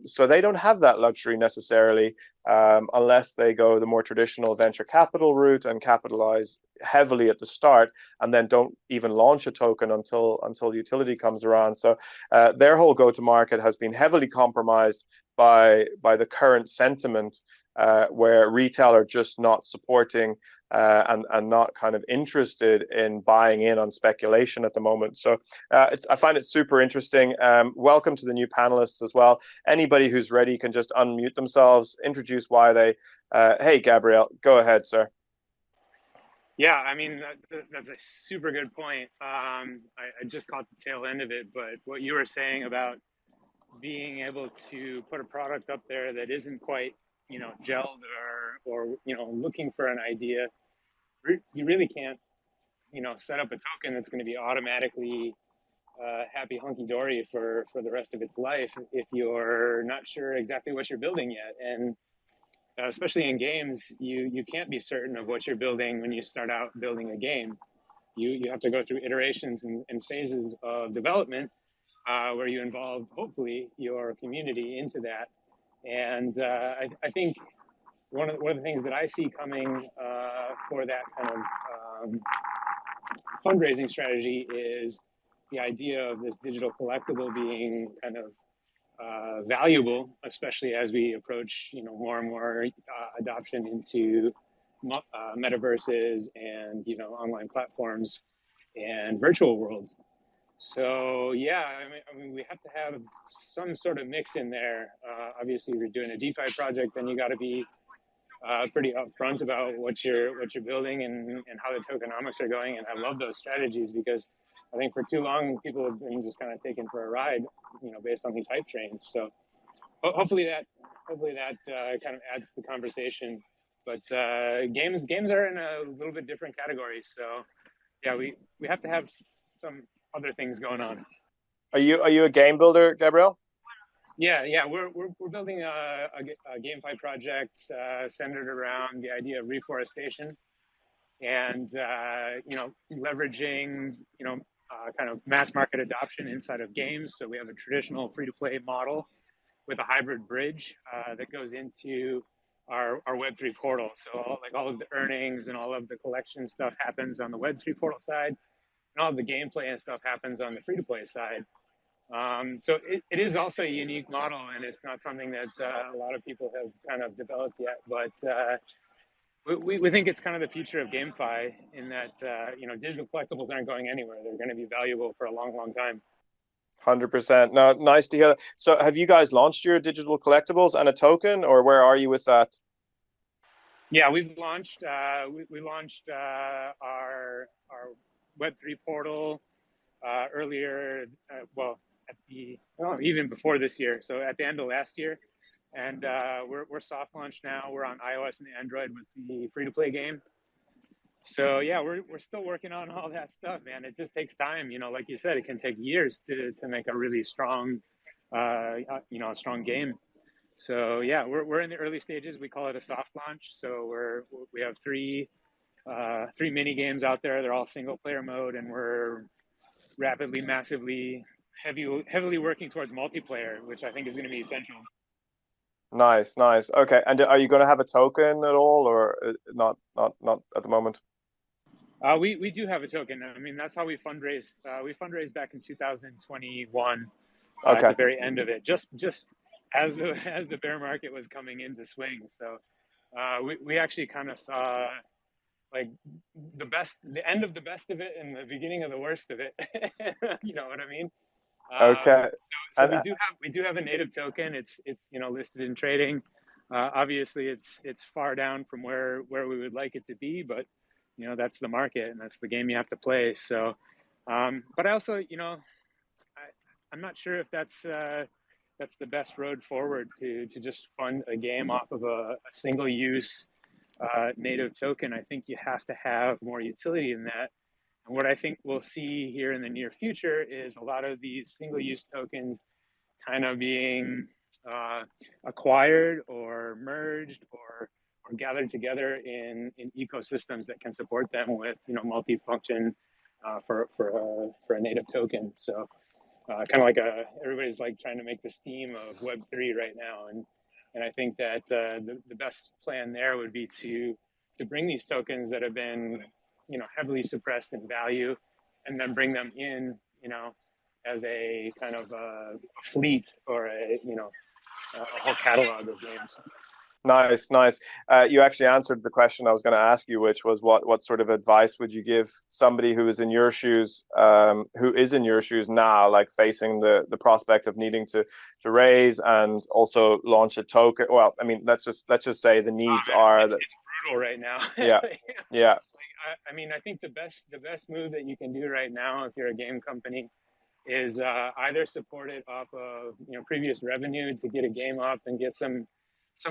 So they don't have that luxury necessarily, unless they go the more traditional venture capital route and capitalize heavily at the start, and then don't even launch a token until utility comes around. So their whole go-to-market has been heavily compromised by the current sentiment, where retail are just not supporting and not kind of interested in buying in on speculation at the moment. So I find it super interesting. Welcome to the new panelists as well. Anybody who's ready can just unmute themselves, introduce why they. Hey, Gabriel, go ahead, sir. Yeah, I mean, that's a super good point. I just caught the tail end of it, but what you were saying about being able to put a product up there that isn't quite, gelled or looking for an idea, you really can't, set up a token that's going to be automatically happy hunky-dory for the rest of its life if you're not sure exactly what you're building yet. And especially in games, you can't be certain of what you're building when you start out building a game. You have to go through iterations and phases of development where you involve, hopefully, your community into that. And I think one of the things that I see coming for that kind of fundraising strategy is the idea of this digital collectible being kind of valuable, especially as we approach, more and more adoption into metaverses and online platforms and virtual worlds. So yeah, I mean, we have to have some sort of mix in there. Obviously, if you're doing a DeFi project, then you got to be pretty upfront about what you're building and how the tokenomics are going. And I love those strategies because I think for too long people have been just kind of taken for a ride, based on these hype trains. So hopefully that kind of adds to the conversation. But games are in a little bit different category. So yeah, we have to have some other things going on. Are you a game builder, Gabriel? Yeah, we're building a GameFi project centered around the idea of reforestation and leveraging kind of mass market adoption inside of games. So we have a traditional free-to-play model with a hybrid bridge that goes into our Web3 portal. So all of the earnings and all of the collection stuff happens on the Web3 portal side, and all of the gameplay and stuff happens on the free-to-play side. So it is also a unique model, and it's not something that a lot of people have kind of developed yet. But we think it's kind of the future of GameFi in that digital collectibles aren't going anywhere. They're going to be valuable for a long, long time. 100%. No, nice to hear that. So have you guys launched your digital collectibles and a token, or where are you with that? Yeah, we've launched. We launched our Web3 portal earlier. Even before this year. So at the end of last year, and we're soft launched now. We're on iOS and Android with the free-to-play game. So yeah, we're still working on all that stuff, man. It just takes time. Like you said, it can take years to make a really strong, strong game. So yeah, we're in the early stages. We call it a soft launch. So we have three mini games out there. They're all single player mode, and we're rapidly, massively, heavily working towards multiplayer, which I think is going to be essential. Nice. Okay, and are you going to have a token at all, or not at the moment? We do have a token. I mean, that's how we fundraised. We fundraised back in 2021 at the very end of it, just as the bear market was coming into swing. So we actually kind of saw like the end of the best of it and the beginning of the worst of it. You know what I mean? Okay. So we do have a native token. It's listed in trading. Obviously, it's far down from where we would like it to be, but that's the market and that's the game you have to play. So, but I also, I'm not sure if that's the best road forward to just fund a game off of a single use native token. I think you have to have more utility in that. And what I think we'll see here in the near future is a lot of these single use tokens kind of being acquired or merged or gathered together in ecosystems that can support them with multi-function for a native token. So kind of like everybody's like trying to make the steam of Web3 right now, and I think that the best plan there would be to bring these tokens that have been heavily suppressed in value, and then bring them in as a kind of a fleet or a whole catalog of games. Nice. You actually answered the question I was going to ask you, which was what sort of advice would you give somebody who is in your shoes, now, like facing the prospect of needing to raise and also launch a token? Well, I mean, let's just say the needs are that it's brutal right now. Yeah. I mean, I think the best move that you can do right now, if you're a game company, is either support it off of previous revenue to get a game up and get some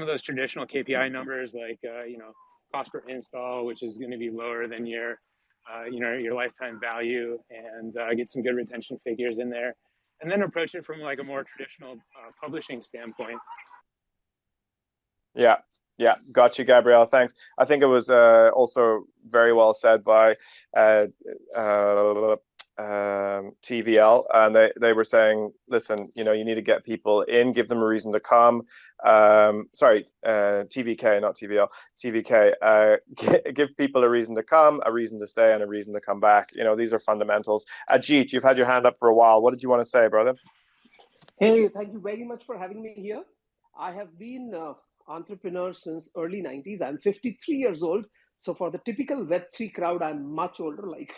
of those traditional KPI numbers, like cost per install, which is going to be lower than your lifetime value, and get some good retention figures in there, and then approach it from like a more traditional publishing standpoint. Yeah, got you, Gabrielle. Thanks. I think it was also very well said by TVL, and they were saying, listen, you need to get people in, give them a reason to come. Sorry, TVK, not TVL, TVK. Give people a reason to come, a reason to stay, and a reason to come back. These are fundamentals. Ajit, you've had your hand up for a while. What did you want to say, brother? Hey, thank you very much for having me here. I have been entrepreneur since early 90s. I'm 53 years old. So for the typical Web3 crowd, I'm much older, like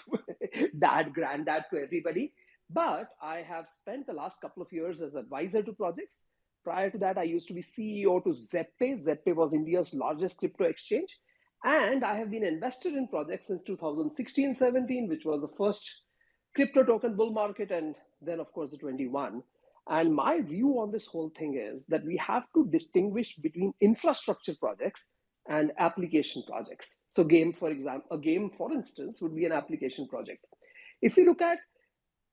dad, granddad to everybody. But I have spent the last couple of years as advisor to projects. Prior to that, I used to be CEO to Zeppay. Zeppay was India's largest crypto exchange. And I have been investor in projects since 2016-17, which was the first crypto token bull market, and then, of course, the 21. And my view on this whole thing is that we have to distinguish between infrastructure projects and application projects. So for instance, would be an application project. If you look at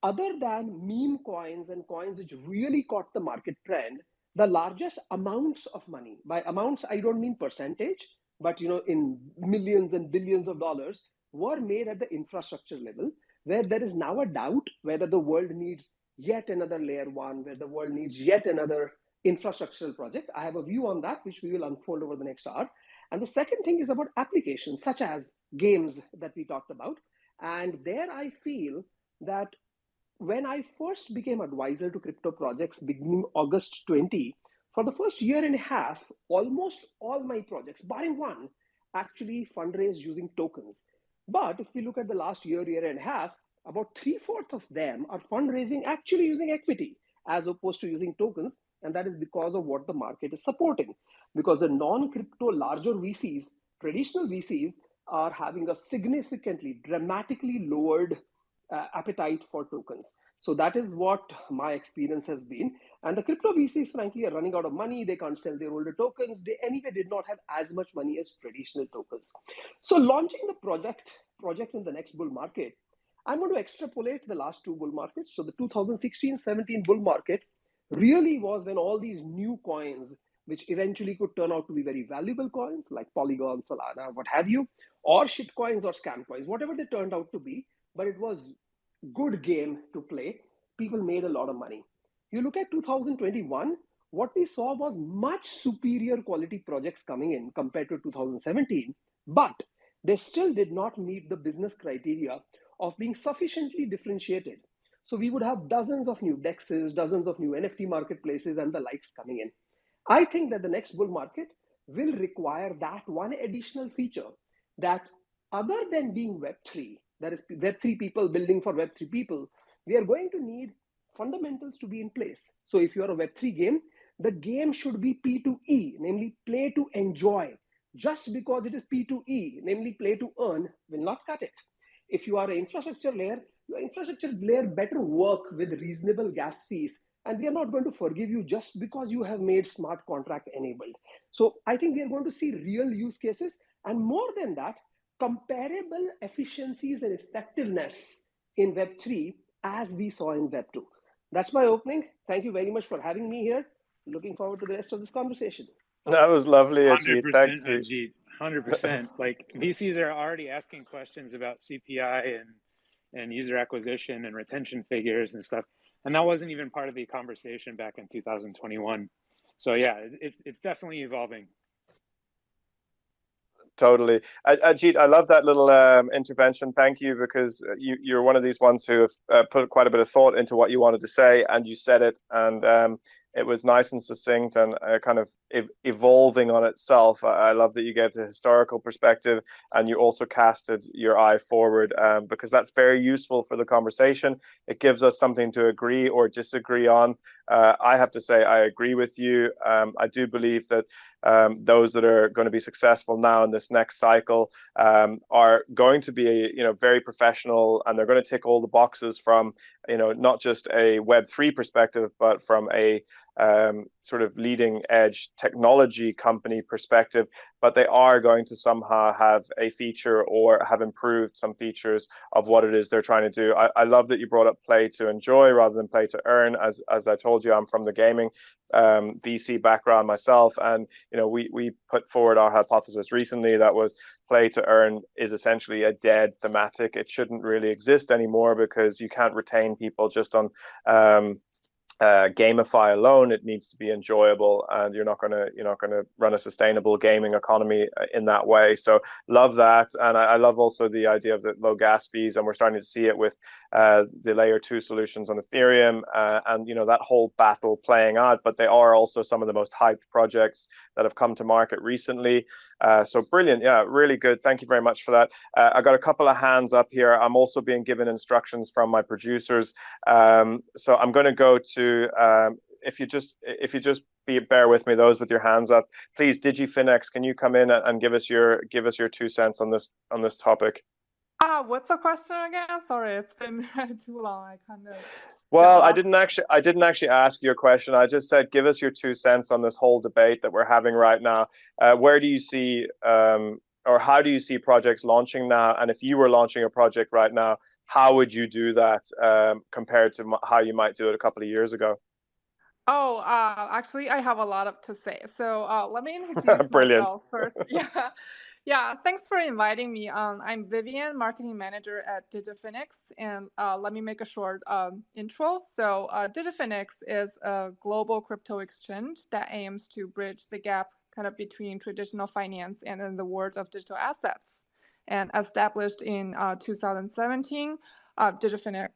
other than meme coins and coins which really caught the market trend, the largest amounts of money, by amounts, I don't mean percentage, but in millions and billions of dollars, were made at the infrastructure level, where there is now a doubt whether the world needs yet another layer one, where the world needs yet another infrastructural project. I have a view on that, which we will unfold over the next hour. And the second thing is about applications, such as games that we talked about. And there I feel that when I first became advisor to crypto projects beginning August 20, for the first year and a half, almost all my projects, barring one, actually fundraised using tokens. But if we look at the last year and a half, about 3/4 of them are fundraising actually using equity as opposed to using tokens. And that is because of what the market is supporting. Because the non-crypto larger VCs, traditional VCs, are having a significantly, dramatically lowered appetite for tokens. So that is what my experience has been. And the crypto VCs, frankly, are running out of money. They can't sell their older tokens. They anyway did not have as much money as traditional tokens. So launching the project in the next bull market, I'm going to extrapolate the last two bull markets. So the 2016-17 bull market really was when all these new coins, which eventually could turn out to be very valuable coins like Polygon, Solana, what have you, or shit coins or scam coins, whatever they turned out to be, but it was good game to play. People made a lot of money. You look at 2021, what we saw was much superior quality projects coming in compared to 2017, but they still did not meet the business criteria of being sufficiently differentiated. So we would have dozens of new DEXs, dozens of new NFT marketplaces and the likes coming in. I think that the next bull market will require that one additional feature, that other than being Web3, that is Web3 people building for Web3 people, we are going to need fundamentals to be in place. So if you're a Web3 game, the game should be P2E, namely play to enjoy, just because it is P2E, namely play to earn, will not cut it. If you are an infrastructure layer, your infrastructure layer better work with reasonable gas fees, and we are not going to forgive you just because you have made smart contract enabled. So I think we are going to see real use cases, and more than that, comparable efficiencies and effectiveness in Web3 as we saw in Web2. That's my opening. Thank you very much for having me here. Looking forward to the rest of this conversation. That was lovely, Ajit. Thank 100%, you. Ajit. 100%. Like VCs are already asking questions about CPI and user acquisition and retention figures and stuff, and that wasn't even part of the conversation back in 2021. So yeah, it's definitely evolving. Totally. Ajit, I love that little intervention. Thank you, because you're one of these ones who have put quite a bit of thought into what you wanted to say, and you said it, and it was nice and succinct and kind of evolving on itself. I love that you gave the historical perspective, and you also casted your eye forward, because that's very useful for the conversation. It gives us something to agree or disagree on. I have to say, I agree with you. I do believe that those that are going to be successful now in this next cycle are going to be, very professional, and they're going to tick all the boxes from, not just a Web3 perspective, but from a sort of leading edge technology company perspective. But they are going to somehow have a feature or have improved some features of what it is they're trying to do. I love that you brought up play to enjoy rather than play to earn. As I told you, I'm from the gaming VC background myself, and we put forward our hypothesis recently that was play to earn is essentially a dead thematic. It shouldn't really exist anymore, because you can't retain people just on gamify alone. It needs to be enjoyable, and you're not going to run a sustainable gaming economy in that way. So love that, and I love also the idea of the low gas fees, and we're starting to see it with the layer 2 solutions on Ethereum, and that whole battle playing out. But they are also some of the most hyped projects that have come to market recently. So brilliant, yeah, really good. Thank you very much for that. I got a couple of hands up here. I'm also being given instructions from my producers, so I'm going to go to if you just bear with me, those with your hands up, please. DigiFinex, can you come in and give us your 2 cents on this topic? What's the question again? Sorry, it's been too long. I kind of. Well, I didn't actually ask you a question. I just said, give us your 2 cents on this whole debate that we're having right now. Where do you see, or how do you see projects launching now? And if you were launching a project right now, how would you do that compared to how you might do it a couple of years ago? Oh, actually, I have a lot to say. So let me introduce Brilliant. myself first. Yeah. Thanks for inviting me. I'm Vivian, marketing manager at DigiFinex, and let me make a short intro. So DigiFinex is a global crypto exchange that aims to bridge the gap kind of between traditional finance and in the world of digital assets. And established in 2017, DigiFinex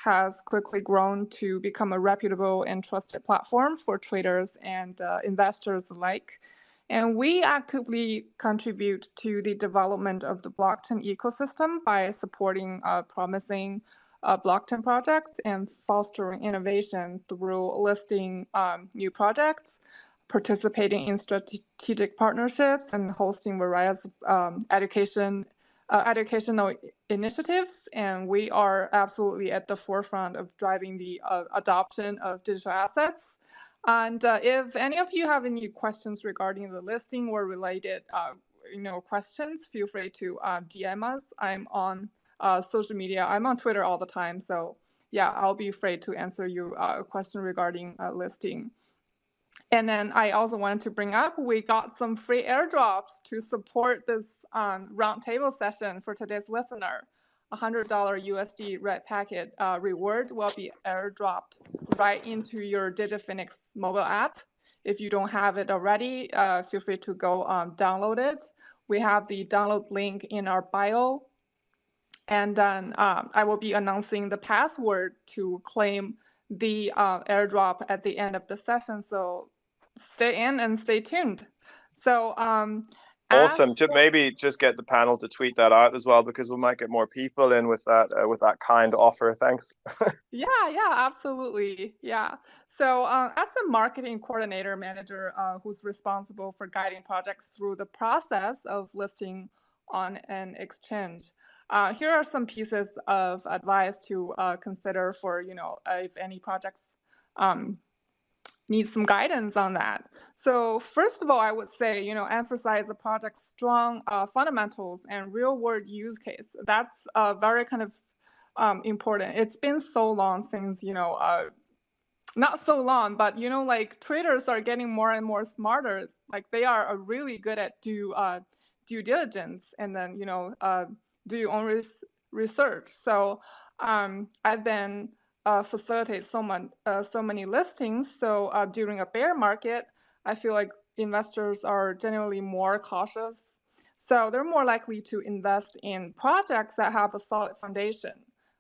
has quickly grown to become a reputable and trusted platform for traders and investors alike. And we actively contribute to the development of the blockchain ecosystem by supporting promising blockchain projects and fostering innovation through listing new projects, participating in strategic partnerships, and hosting various educational initiatives. And we are absolutely at the forefront of driving the adoption of digital assets. And if any of you have any questions regarding the listing or related questions, feel free to DM us. I'm on social media. I'm on Twitter all the time. So yeah, I'll be free to answer your question regarding listing. And then I also wanted to bring up, we got some free airdrops to support this roundtable session for today's listener. $100 USD red packet reward will be airdropped right into your DigiFinex mobile app. If you don't have it already, feel free to go download it. We have the download link in our bio. And then I will be announcing the password to claim the airdrop at the end of the session. So stay in and stay tuned. So Awesome. Maybe just get the panel to tweet that out as well, because we might get more people in with that kind offer. Thanks. Yeah, absolutely. Yeah. So as the marketing coordinator manager who's responsible for guiding projects through the process of listing on an exchange, here are some pieces of advice to consider for, if any projects need some guidance on that. So first of all, I would say, emphasize the project's strong fundamentals and real world use case. That's very kind of important. It's been so long since, not so long, but like traders are getting more and more smarter. Like they are really good at due diligence, and then do your own research. So I've been facilitate so many listings. So during a bear market, I feel like investors are generally more cautious. So they're more likely to invest in projects that have a solid foundation,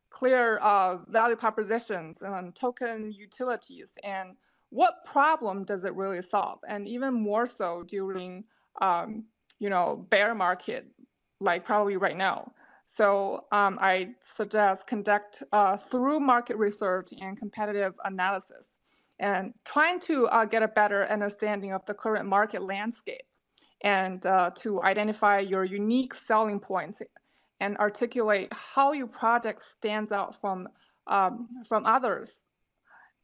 clear value propositions and token utilities, and what problem does it really solve, and even more so during bear market, like probably right now. So I suggest conduct through market research and competitive analysis, and trying to get a better understanding of the current market landscape, and to identify your unique selling points and articulate how your project stands out from others.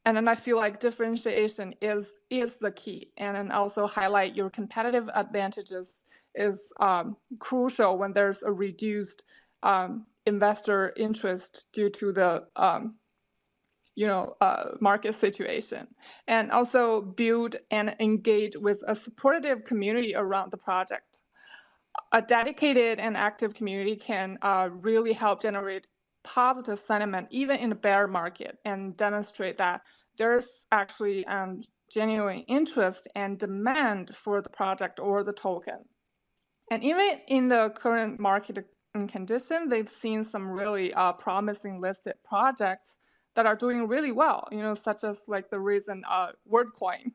And then I feel like differentiation is the key, and then also highlight your competitive advantages is crucial when there's a reduced investor interest due to the market situation, and also build and engage with a supportive community around the project. A dedicated and active community can really help generate positive sentiment even in a bear market, and demonstrate that there's actually genuine interest and demand for the project or the token. And even in the current market condition, they've seen some really promising listed projects that are doing really well, such as like the recent WordCoin,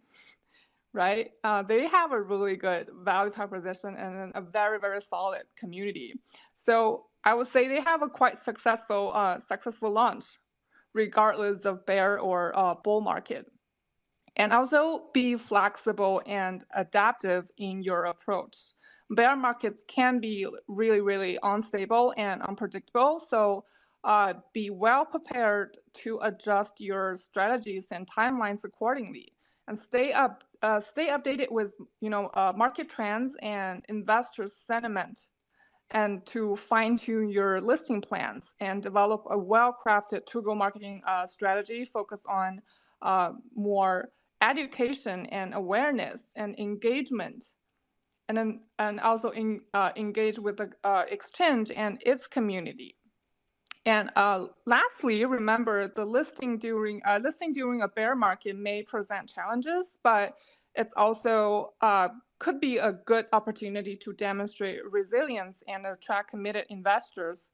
right? They have a really good value proposition and a very, very solid community. So I would say they have a quite successful launch, regardless of bear or bull market. And also be flexible and adaptive in your approach. Bear markets can be really, really unstable and unpredictable. So be well prepared to adjust your strategies and timelines accordingly, and stay updated with market trends and investor sentiment, and to fine-tune your listing plans and develop a well-crafted to-go marketing strategy focused on more education and awareness and engagement, and also engage with the exchange and its community. And lastly, remember the listing during a bear market may present challenges, but it's also could be a good opportunity to demonstrate resilience and attract committed investors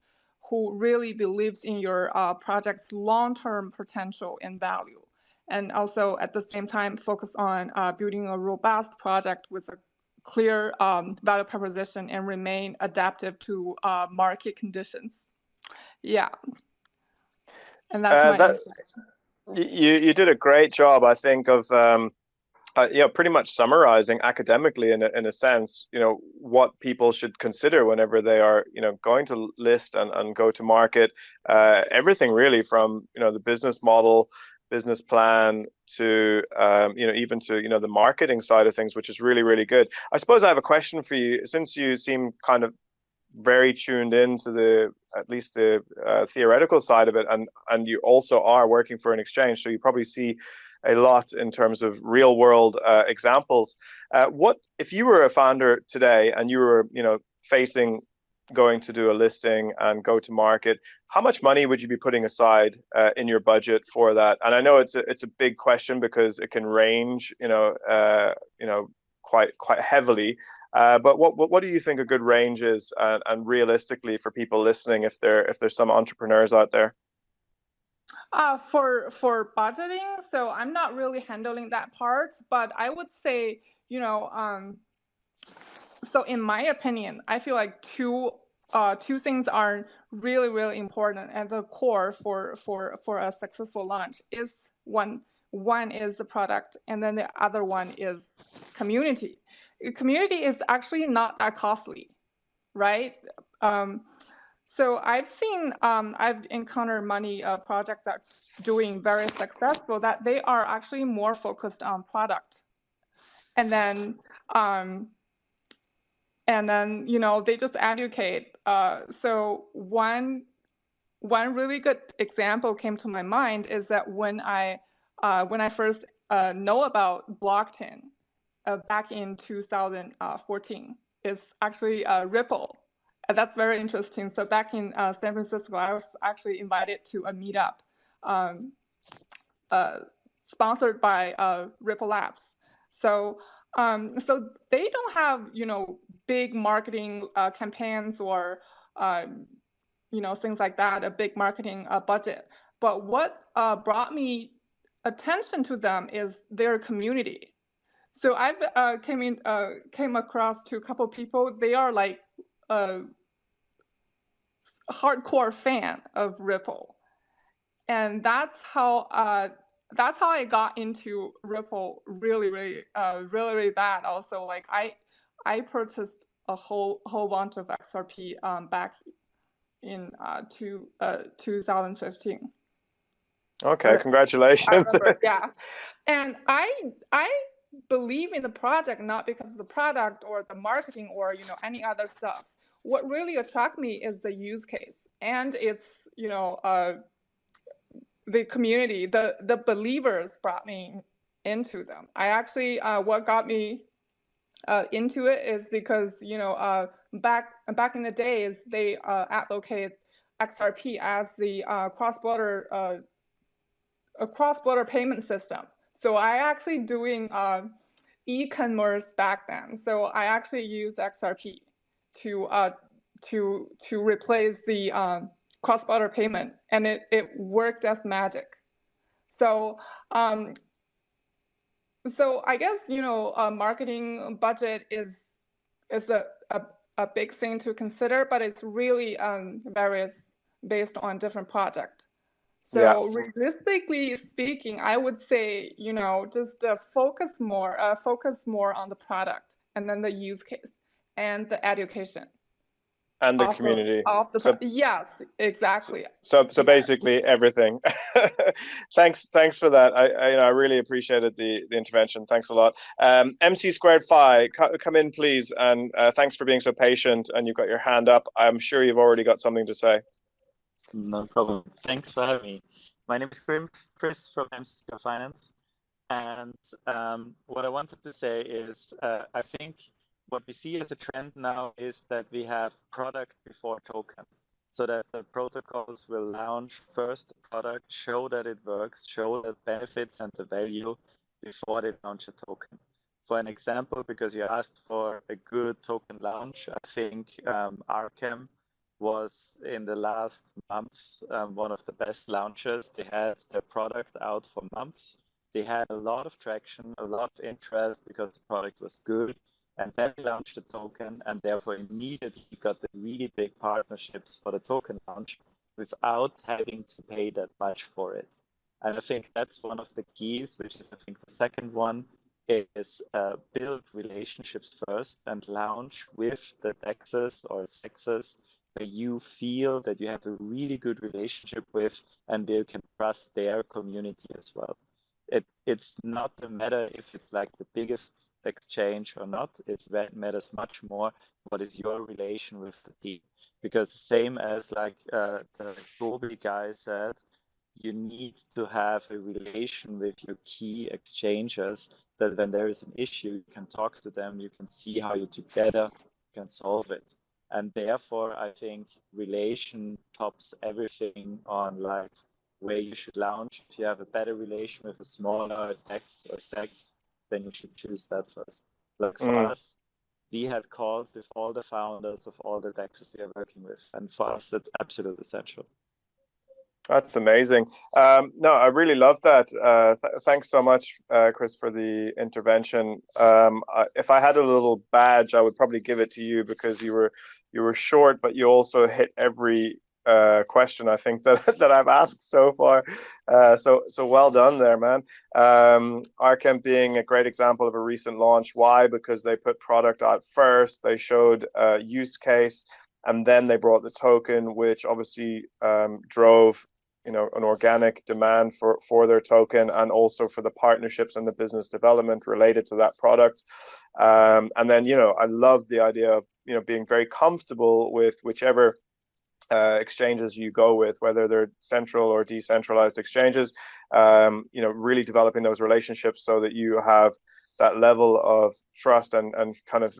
who really believes in your project's long-term potential and value. And also at the same time, focus on building a robust project with a clear value proposition, and remain adaptive to market conditions. Yeah, and that's my insight. You did a great job, I think, of pretty much summarizing academically in a sense, what people should consider whenever they are, going to list and go to market. Everything really from, the business model, business plan to, even to, the marketing side of things, which is really, really good. I suppose I have a question for you, since you seem kind of very tuned into at least the theoretical side of it, and you also are working for an exchange, so you probably see a lot in terms of real world examples. What if you were a founder today and you were facing going to do a listing and go to market? How much money would you be putting aside in your budget for that? And I know it's a big question, because it can range quite heavily. But what do you think a good range is, and realistically for people listening, if there's some entrepreneurs out there? For budgeting, so I'm not really handling that part, but I would say, so in my opinion, I feel like two things are really, really important at the core for a successful launch. Is one is the product, and then the other one is community. Community is actually not that costly, right? So I've encountered many projects that doing very successful that they are actually more focused on product, and then they just educate. So one really good example came to my mind is that when I first know about blockchain back in 2014 is actually Ripple. And that's very interesting. So back in San Francisco, I was actually invited to a meetup um, sponsored by Ripple Labs. So they don't have big marketing campaigns or things like that, a big marketing budget. But what brought me attention to them is their community. So I've came across to a couple people. They are like a hardcore fan of Ripple, and that's how I got into Ripple really, really, really bad. Also, like I purchased a whole bunch of XRP back in 2015. Okay, congratulations. I remember, yeah. And I believe in the project not because of the product or the marketing or any other stuff. What really attracted me is the use case, and it's the community, the believers brought me into them. I actually what got me into it is because back in the days they advocate XRP as the cross-border payment system. So I actually doing e-commerce back then. So I actually used XRP to replace the cross-border payment, and it worked as magic. So so I guess a marketing budget is a big thing to consider, but it's really varies based on different project. So realistically speaking, I would say just focus more on the product, and then the use case and the education. And the community. Yes, exactly. So basically everything. Thanks for that. I really appreciated the intervention. Thanks a lot. MC squared phi, come in please, and thanks for being so patient. And you've got your hand up. I'm sure you've already got something to say. No problem. Thanks for having me. My name is Chris from MC Squared Finance, and what I wanted to say is I think what we see as a trend now is that we have product before token, so that the protocols will launch first the product, show that it works, show the benefits and the value before they launch a token. For an example, because you asked for a good token launch, I think Arkham was in the last months one of the best launches. They had their product out for months. They had a lot of traction, a lot of interest because the product was good. And then we launched the token, and therefore immediately got the really big partnerships for the token launch without having to pay that much for it. And I think that's one of the keys, which is I think the second one, is build relationships first and launch with the DEXs or SEXs where you feel that you have a really good relationship with and you can trust their community as well. It's not a matter if it's like the biggest exchange or not. It matters much more what is your relation with the team. Because same as like the Gobi guy said, you need to have a relation with your key exchangers that when there is an issue, you can talk to them, you can see how you together can solve it. And therefore, I think relation tops everything on like where you should launch. If you have a better relation with a smaller DEX or SEX, then you should choose that first. Like for us, we had calls with all the founders of all the DEXs we are working with. And for us, that's absolutely essential. That's amazing. No, I really love that. Thanks so much, Chris, for the intervention. If I had a little badge, I would probably give it to you because you were short, but you also hit every question I think that that I've asked so far. So well done there, man. Archem being a great example of a recent launch. Why? Because they put product out first. They showed a use case, and then they brought the token, which obviously drove an organic demand for their token, and also for the partnerships and the business development related to that product. And then I love the idea of being very comfortable with whichever exchanges you go with, whether they're central or decentralized exchanges. Really developing those relationships so that you have that level of trust and kind of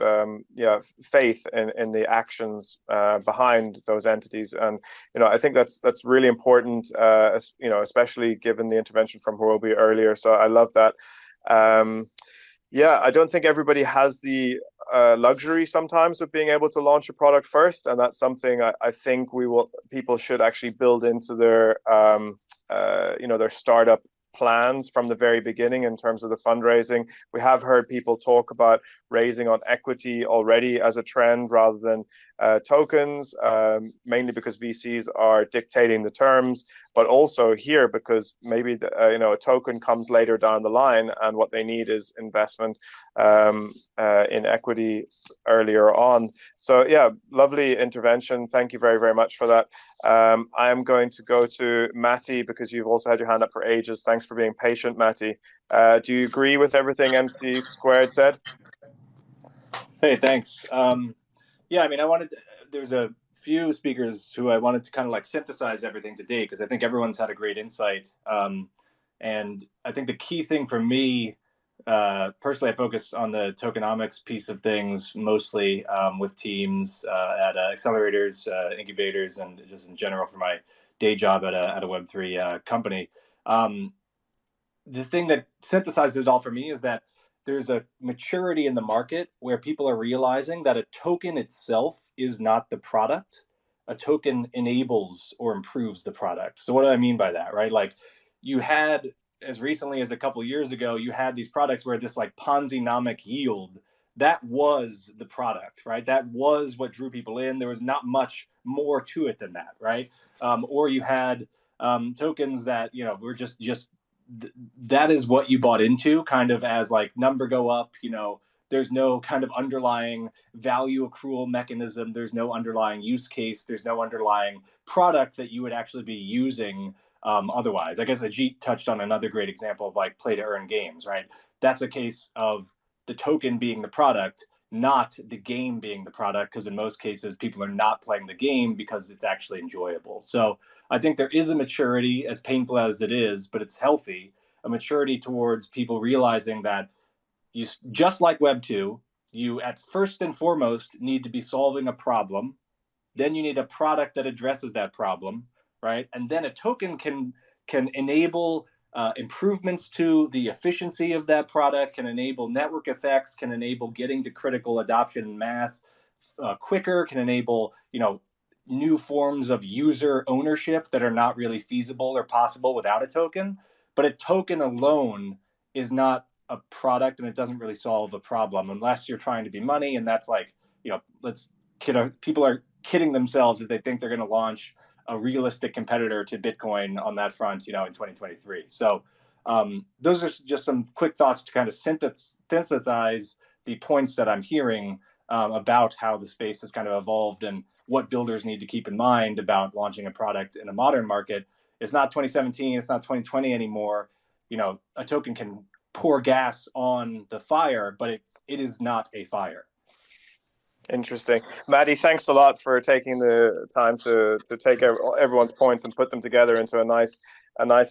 faith in the actions behind those entities. And I think that's really important, especially given the intervention from Hirobi earlier. So I love that. I don't think everybody has the luxury sometimes of being able to launch a product first, and that's something I think people should actually build into their their startup plans from the very beginning in terms of the fundraising. We have heard people talk about raising on equity already as a trend rather than tokens, mainly because VCs are dictating the terms, but also here because maybe a token comes later down the line, and what they need is investment in equity earlier on. So yeah, lovely intervention. Thank you very, very much for that. I am going to go to Matty because you've also had your hand up for ages. Thanks for being patient, Matty. Do you agree with everything MC Squared said? Hey, thanks. Yeah, I mean, there's a few speakers who I wanted to kind of like synthesize everything today because I think everyone's had a great insight. And I think the key thing for me, personally, I focus on the tokenomics piece of things mostly with teams at accelerators, incubators, and just in general for my day job at a Web3 company. The thing that synthesizes it all for me is that there's a maturity in the market where people are realizing that a token itself is not the product. A token enables or improves the product. So what do I mean by that, right? Like you had, as recently as a couple of years ago, you had these products where this like Ponzi-nomic yield, that was the product, right? That was what drew people in. There was not much more to it than that, right? Or you had tokens that, were just that is what you bought into, kind of as like number go up, there's no kind of underlying value accrual mechanism. There's no underlying use case. There's no underlying product that you would actually be using otherwise. I guess Ajit touched on another great example of like play to earn games, right? That's a case of the token being the product, not the game being the product, because in most cases people are not playing the game because it's actually enjoyable. So I think there is a maturity, as painful as it is, but it's healthy, a maturity towards people realizing that you, just like Web 2, you at first and foremost need to be solving a problem. Then you need a product that addresses that problem, right? And then a token can enable improvements to the efficiency of that product, can enable network effects, can enable getting to critical adoption and mass quicker, can enable new forms of user ownership that are not really feasible or possible without a token. But a token alone is not a product, and it doesn't really solve a problem unless you're trying to be money. And that's like, people are kidding themselves if they think they're going to launch a realistic competitor to Bitcoin on that front, in 2023. So those are just some quick thoughts to kind of synthesize the points that I'm hearing about how the space has kind of evolved and what builders need to keep in mind about launching a product in a modern market. It's not 2017, it's not 2020 anymore. A token can pour gas on the fire, but it is not a fire. Interesting. Maddie, thanks a lot for taking the time to take everyone's points and put them together into a nice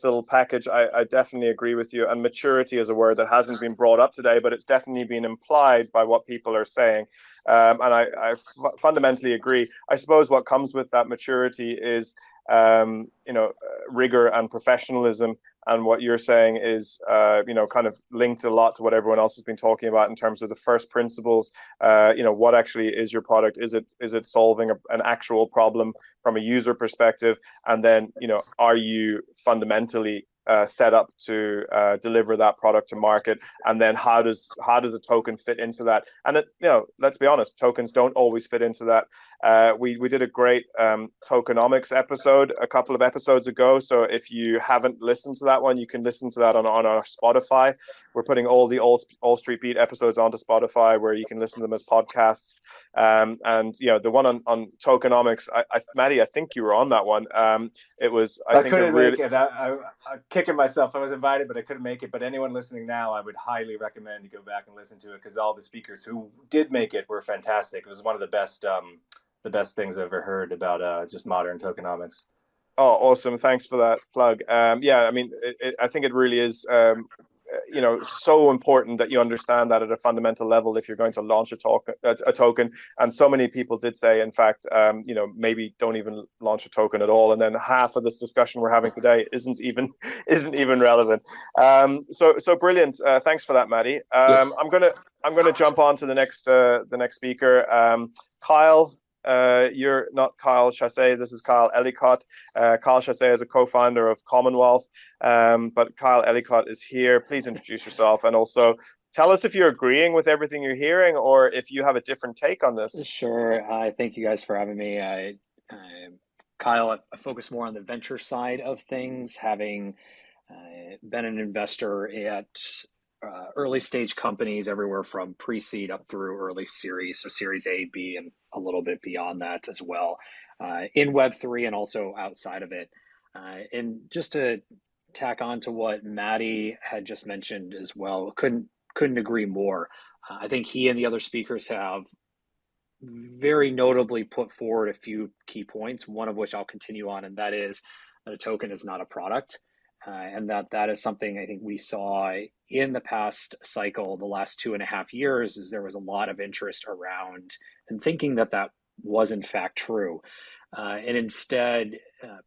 little package. I definitely agree with you. And maturity is a word that hasn't been brought up today, but it's definitely been implied by what people are saying. And I fundamentally agree. I suppose what comes with that maturity is rigor and professionalism. And what you're saying is, kind of linked a lot to what everyone else has been talking about in terms of the first principles. What actually is your product? Is it solving an actual problem from a user perspective? And then, are you fundamentally set up to deliver that product to market? And then how does a token fit into that? And let's be honest, tokens don't always fit into that. We did a great tokenomics episode a couple of episodes ago. So if you haven't listened to that one, you can listen to that on our Spotify. We're putting all the All Street Beat episodes onto Spotify, where you can listen to them as podcasts. And the one on tokenomics, Maddie, I think you were on that one. It was, I think, couldn't make it. I'm kicking myself. I was invited, but I couldn't make it. But anyone listening now, I would highly recommend you go back and listen to it, because all the speakers who did make it were fantastic. It was one of the best things I've ever heard about just modern tokenomics. Oh, awesome! Thanks for that plug. I mean, I think it really is. So important that you understand that at a fundamental level if you're going to launch a token. And so many people did say, in fact, maybe don't even launch a token at all. And then half of this discussion we're having today isn't even relevant. So brilliant. Thanks for that, Maddie. I'm gonna jump on to the next speaker, Kyle. You're not Kyle Chassé. This is Kyle Ellicott. Kyle Chassé is a co-founder of Commonwealth, but Kyle Ellicott is here. Please introduce yourself, and also tell us if you're agreeing with everything you're hearing or if you have a different take on this. Sure. Thank you guys for having me. Kyle, I focus more on the venture side of things, having been an investor at early stage companies everywhere from pre-seed up through early series, so series A, B, and a little bit beyond that as well, in Web3 and also outside of it. And just to tack on to what Maddie had just mentioned as well, couldn't agree more. I think he and the other speakers have very notably put forward a few key points, one of which I'll continue on, and that is that a token is not a product. And that is something I think we saw in the past cycle, the last 2.5 years, is there was a lot of interest around and thinking that was in fact true. And instead,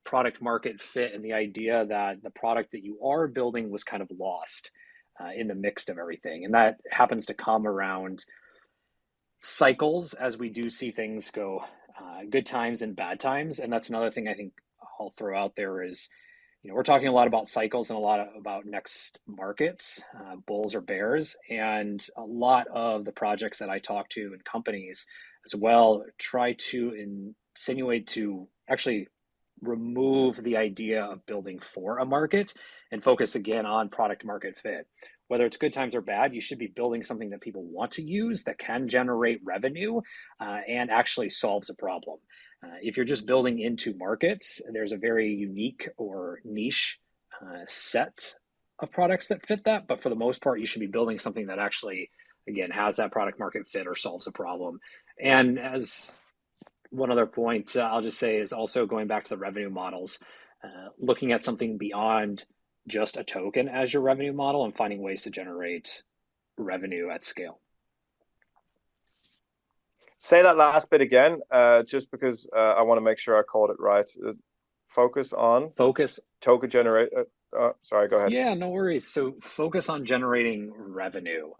product market fit and the idea that the product that you are building was kind of lost in the mix of everything. And that happens to come around cycles, as we do see things go good times and bad times. And that's another thing I think I'll throw out there is, we're talking a lot about cycles and a lot about next markets, bulls or bears. And a lot of the projects that I talk to and companies as well try to insinuate to actually remove the idea of building for a market and focus again on product market fit. Whether it's good times or bad, you should be building something that people want to use, that can generate revenue and actually solves a problem. If you're just building into markets, there's a very unique or niche set of products that fit that. But for the most part, you should be building something that actually, again, has that product market fit or solves a problem. And as one other point I'll just say is also going back to the revenue models, looking at something beyond just a token as your revenue model and finding ways to generate revenue at scale. Say that last bit again, just because I want to make sure I called it right. Focus token generate. Sorry, go ahead. Yeah, no worries. So focus on generating revenue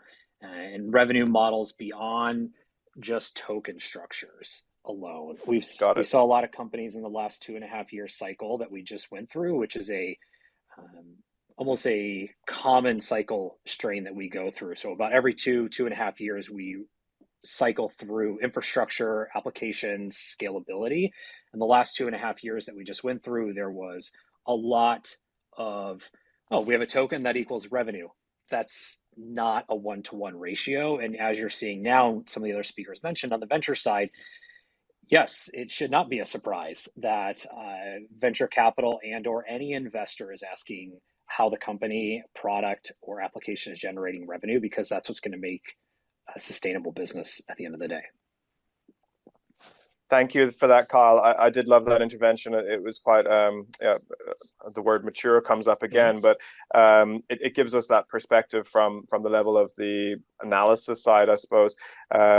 and revenue models beyond just token structures alone. We saw a lot of companies in the last 2.5 year cycle that we just went through, which is almost a common cycle strain that we go through. So about every 2.5 years, we cycle through infrastructure, applications, scalability. In the last 2.5 years that we just went through, there was a lot of, we have a token that equals revenue. That's not a 1-to-1 ratio. And as you're seeing now, some of the other speakers mentioned on the venture side, yes, it should not be a surprise that venture capital and or any investor is asking how the company, product, or application is generating revenue, because that's what's going to make a sustainable business at the end of the day. Thank you for that, Kyle. I did love that intervention. It was quite, the word mature comes up again, but it gives us that perspective from the level of the analysis side, I suppose,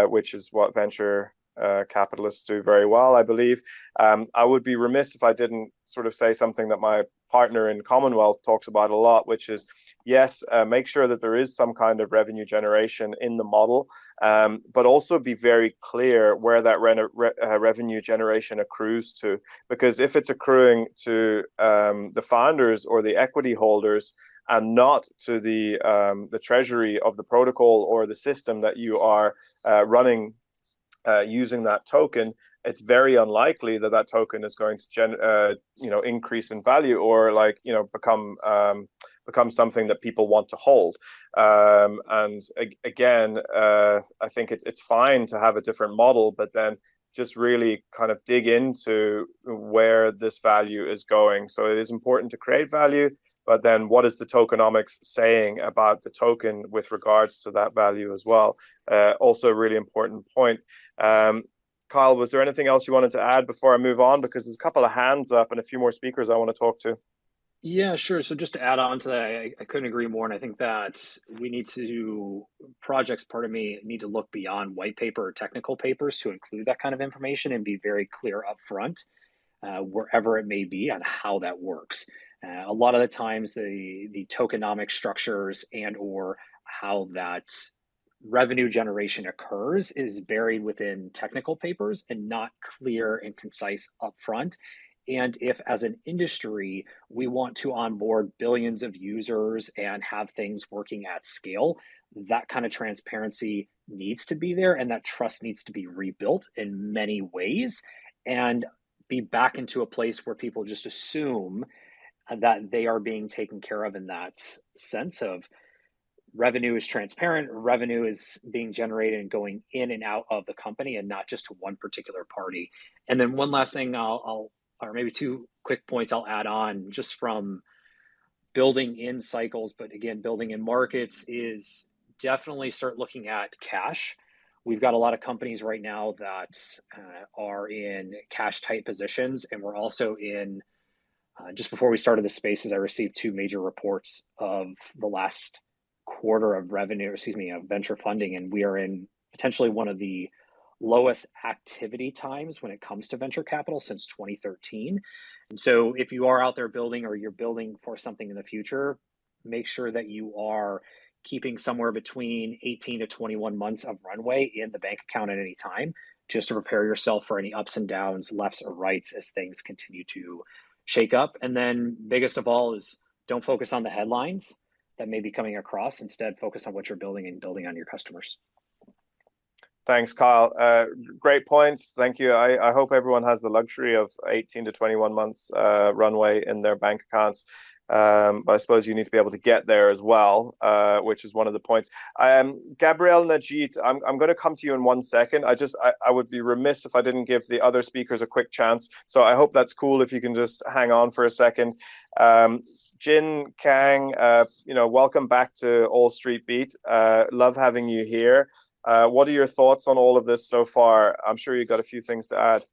which is what venture capitalists do very well, I believe. I would be remiss if I didn't sort of say something that my partner in Commonwealth talks about a lot, which is, yes, make sure that there is some kind of revenue generation in the model, but also be very clear where that revenue generation accrues to. Because if it's accruing to the founders or the equity holders and not to the treasury of the protocol or the system that you are running using that token, it's very unlikely that that token is going to increase in value or become something that people want to hold. And again, I think it's fine to have a different model, but then just really kind of dig into where this value is going. So it is important to create value, but then what is the tokenomics saying about the token with regards to that value as well? Also a really important point. Kyle, was there anything else you wanted to add before I move on? Because there's a couple of hands up and a few more speakers I want to talk to. Yeah, sure. So just to add on to that, I couldn't agree more. And I think that projects, part of me, need to look beyond white paper or technical papers to include that kind of information and be very clear up front, wherever it may be, on how that works. A lot of the times the tokenomic structures and or how that revenue generation occurs is buried within technical papers and not clear and concise upfront. And if, as an industry, we want to onboard billions of users and have things working at scale, that kind of transparency needs to be there, and that trust needs to be rebuilt in many ways and be back into a place where people just assume that they are being taken care of in that sense of revenue is transparent, revenue is being generated and going in and out of the company and not just to one particular party. And then one last thing or maybe two quick points I'll add on just from building in cycles, but again, building in markets, is definitely start looking at cash. We've got a lot of companies right now that are in cash tight positions, and we're also in, just before we started the spaces, I received two major reports of the last quarter of of venture funding, and we are in potentially one of the lowest activity times when it comes to venture capital since 2013. And so if you are out there building or you're building for something in the future, make sure that you are keeping somewhere between 18 to 21 months of runway in the bank account at any time, just to prepare yourself for any ups and downs, lefts or rights, as things continue to shake up. And then biggest of all is don't focus on the headlines that may be coming across. Instead, focus on what you're building and building on your customers. Thanks, Kyle. Great points. Thank you. I hope everyone has the luxury of 18 to 21 months runway in their bank accounts. But I suppose you need to be able to get there as well, which is one of the points. Gabriel Najit, I'm going to come to you in 1 second. I would be remiss if I didn't give the other speakers a quick chance. So I hope that's cool if you can just hang on for a second. Jin Kang, welcome back to All Street Beat. Love having you here. What are your thoughts on all of this so far? I'm sure you got a few things to add.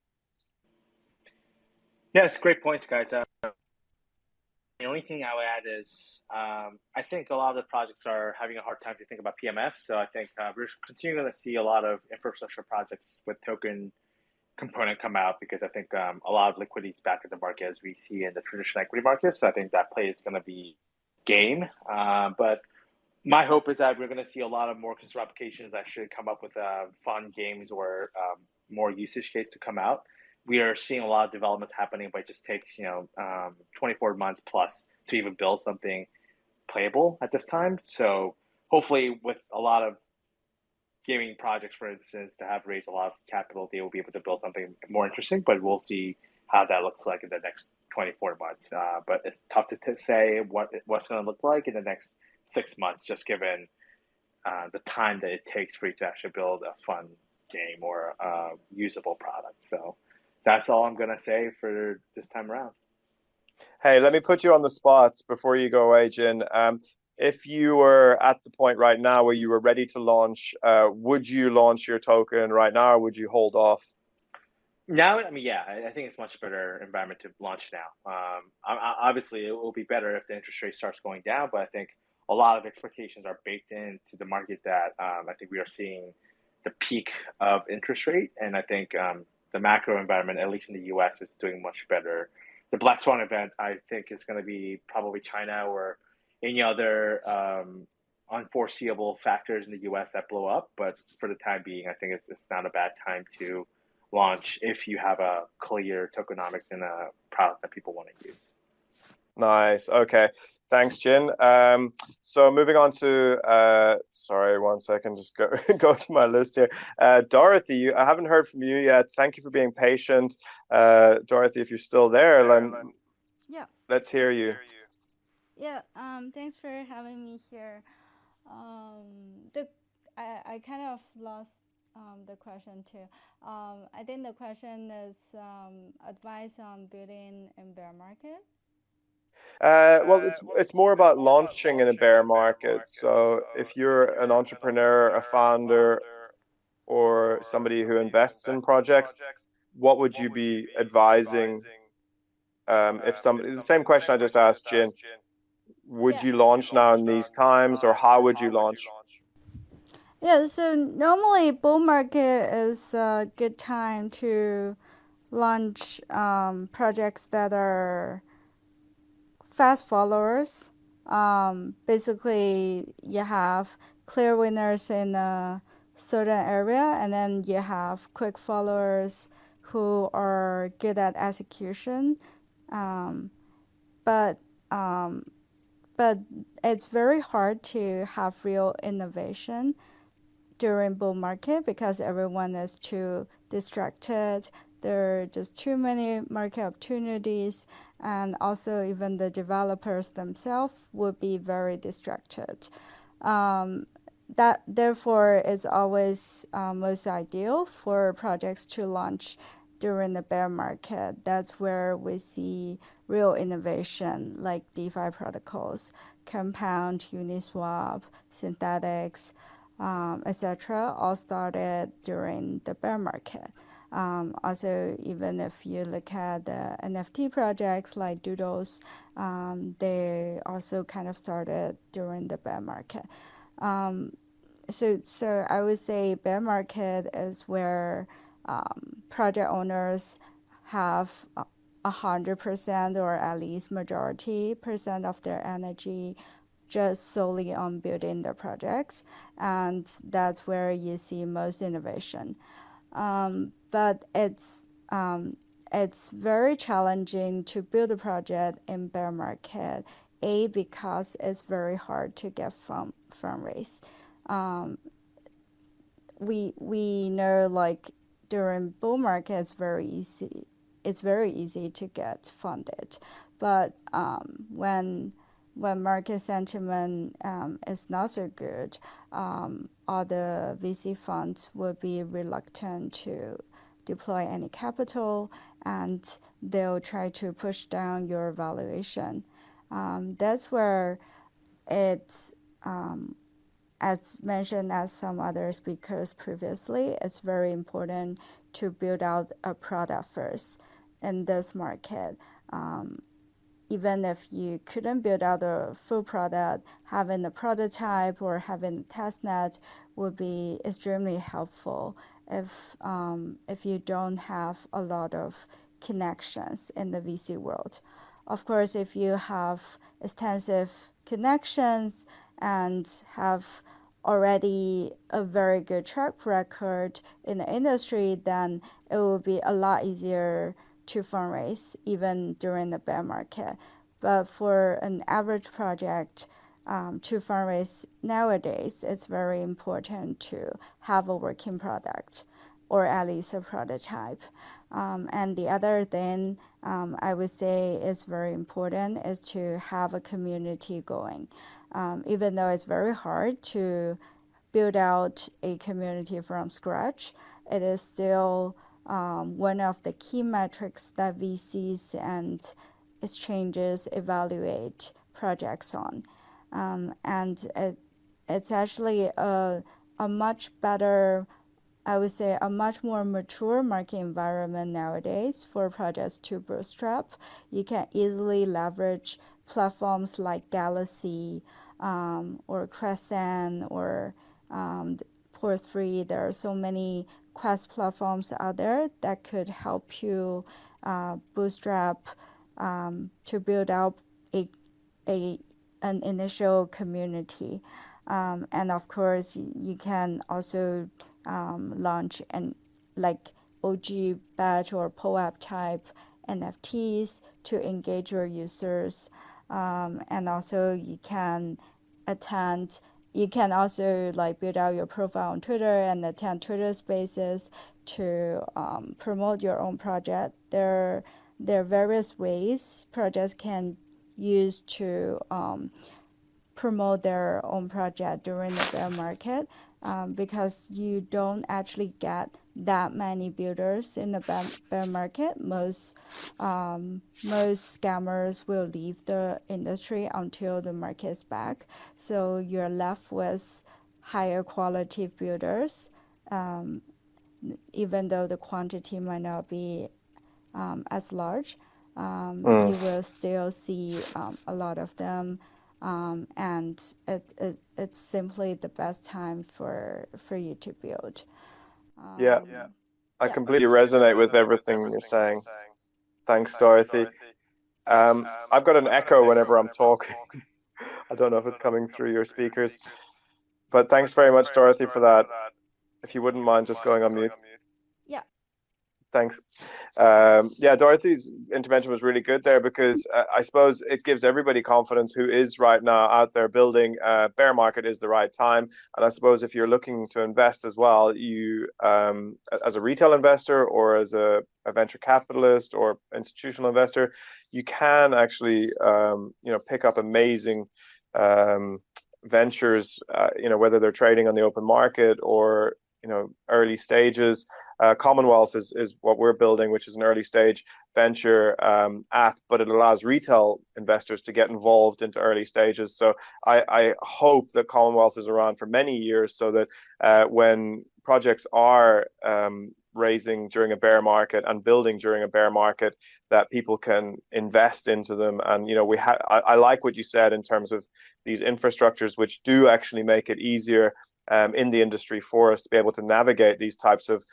Yes, great points, guys. The only thing I would add is I think a lot of the projects are having a hard time to think about PMF. So I think we're continuing to see a lot of infrastructure projects with token component come out, because I think a lot of liquidity is back in the market as we see in the traditional equity market. So I think that play is going to be game. But my hope is that we're going to see a lot of more consumer applications that should come up with fun games or more usage case to come out. We are seeing a lot of developments happening, but it just takes 24 months plus to even build something playable at this time. So hopefully, with a lot of gaming projects, for instance, that have raised a lot of capital, they will be able to build something more interesting. But we'll see how that looks like in the next 24 months. But it's tough to say what's going to look like in the next 6 months, just given the time that it takes for you to actually build a fun game or a usable product. So that's all I'm going to say for this time around. Hey, let me put you on the spot before you go away, Jin. If you were at the point right now where you were ready to launch, would you launch your token right now, or would you hold off? Now, I mean, yeah, I think it's much better environment to launch now. Obviously, it will be better if the interest rate starts going down, but I think a lot of expectations are baked into the market that I think we are seeing the peak of interest rate, and I think the macro environment, at least in the U.S., is doing much better. The black swan event, I think, is going to be probably China or any other unforeseeable factors in the U.S. that blow up. But for the time being, I think it's not a bad time to launch if you have a clear tokenomics and a product that people want to use. Nice. Okay. Thanks, Jin. So moving on to, sorry, 1 second, just go to my list here. Dorothy, I haven't heard from you yet. Thank you for being patient. Dorothy, if you're still there, Yeah. let's hear you. Yeah. Thanks for having me here. I kind of lost the question too. I think the question is advice on building in bear market. Well, it's more about launching in a bear market. So if you're an entrepreneur, a founder, or somebody who invests in projects, what would you be advising? If the same question I just asked Jin, would you launch now in these times, or how would you launch? Yeah, so normally bull market is a good time to launch projects that are fast followers. Basically, you have clear winners in a certain area, and then you have quick followers who are good at execution. Um, but um, but it's very hard to have real innovation during bull market because everyone is too distracted. There are just too many market opportunities, and also even the developers themselves would be very distracted. Um, that therefore is always most ideal for projects to launch during the bear market. That's where we see real innovation like DeFi protocols, Compound, Uniswap, Synthetics, etc., all started during the bear market. Also, even if you look at the NFT projects like Doodles, they also kind of started during the bear market. So I would say bear market is where project owners have 100% or at least majority percent of their energy just solely on building the projects, and that's where you see most innovation. But it's very challenging to build a project in bear market. Because it's very hard to get fundraise. We know like during bull market it's very easy. It's very easy to get funded, but when market sentiment is not so good, all the VC funds will be reluctant to deploy any capital, and they'll try to push down your valuation. That's where it's, as mentioned as some other speakers previously, it's very important to build out a product first in this market. Even if you couldn't build out a full product, having a prototype or having a test net would be extremely helpful if you don't have a lot of connections in the VC world. Of course, if you have extensive connections and have already a very good track record in the industry, then it will be a lot easier to fundraise even during the bear market. But for an average project to fundraise nowadays, it's very important to have a working product or at least a prototype. And the other thing I would say is very important is to have a community going. Even though it's very hard to build out a community from scratch, it is still one of the key metrics that VCs and exchanges evaluate projects on. And it's actually a much better, I would say, a much more mature market environment nowadays for projects to bootstrap. You can easily leverage platforms like Galaxy or Crescent or Port3. There are so many Quest platforms out there that could help you bootstrap to build out an initial community. And of course, you can also launch like OG batch or POAP type NFTs to engage your users. And also you can also like build out your profile on Twitter and attend Twitter spaces to promote your own project. There are various ways projects can use to promote their own project during the bear market, because you don't actually get that many builders in the bear market. Most scammers will leave the industry until the market is back. So you're left with higher quality builders, even though the quantity might not be as large. You will still see a lot of them, and it's simply the best time for you to build. Yeah, I completely resonate with everything you're saying. Thanks, Dorothy. I've got an echo whenever I'm talking. I don't know if it's coming through your speakers, but thanks very much, Dorothy, for that. If you wouldn't mind just going on mute. Yeah. Thanks. Yeah, Dorothy's intervention was really good there, because I suppose it gives everybody confidence who is right now out there building. Bear market is the right time. And I suppose if you're looking to invest as well, you, as a retail investor or as a venture capitalist or institutional investor, you can actually, pick up amazing ventures, whether they're trading on the open market or early stages. Commonwealth is what we're building, which is an early stage venture app, but it allows retail investors to get involved into early stages. So I hope that Commonwealth is around for many years, so that when projects are raising during a bear market and building during a bear market, that people can invest into them. And I like what you said in terms of these infrastructures, which do actually make it easier in the industry for us to be able to navigate these types of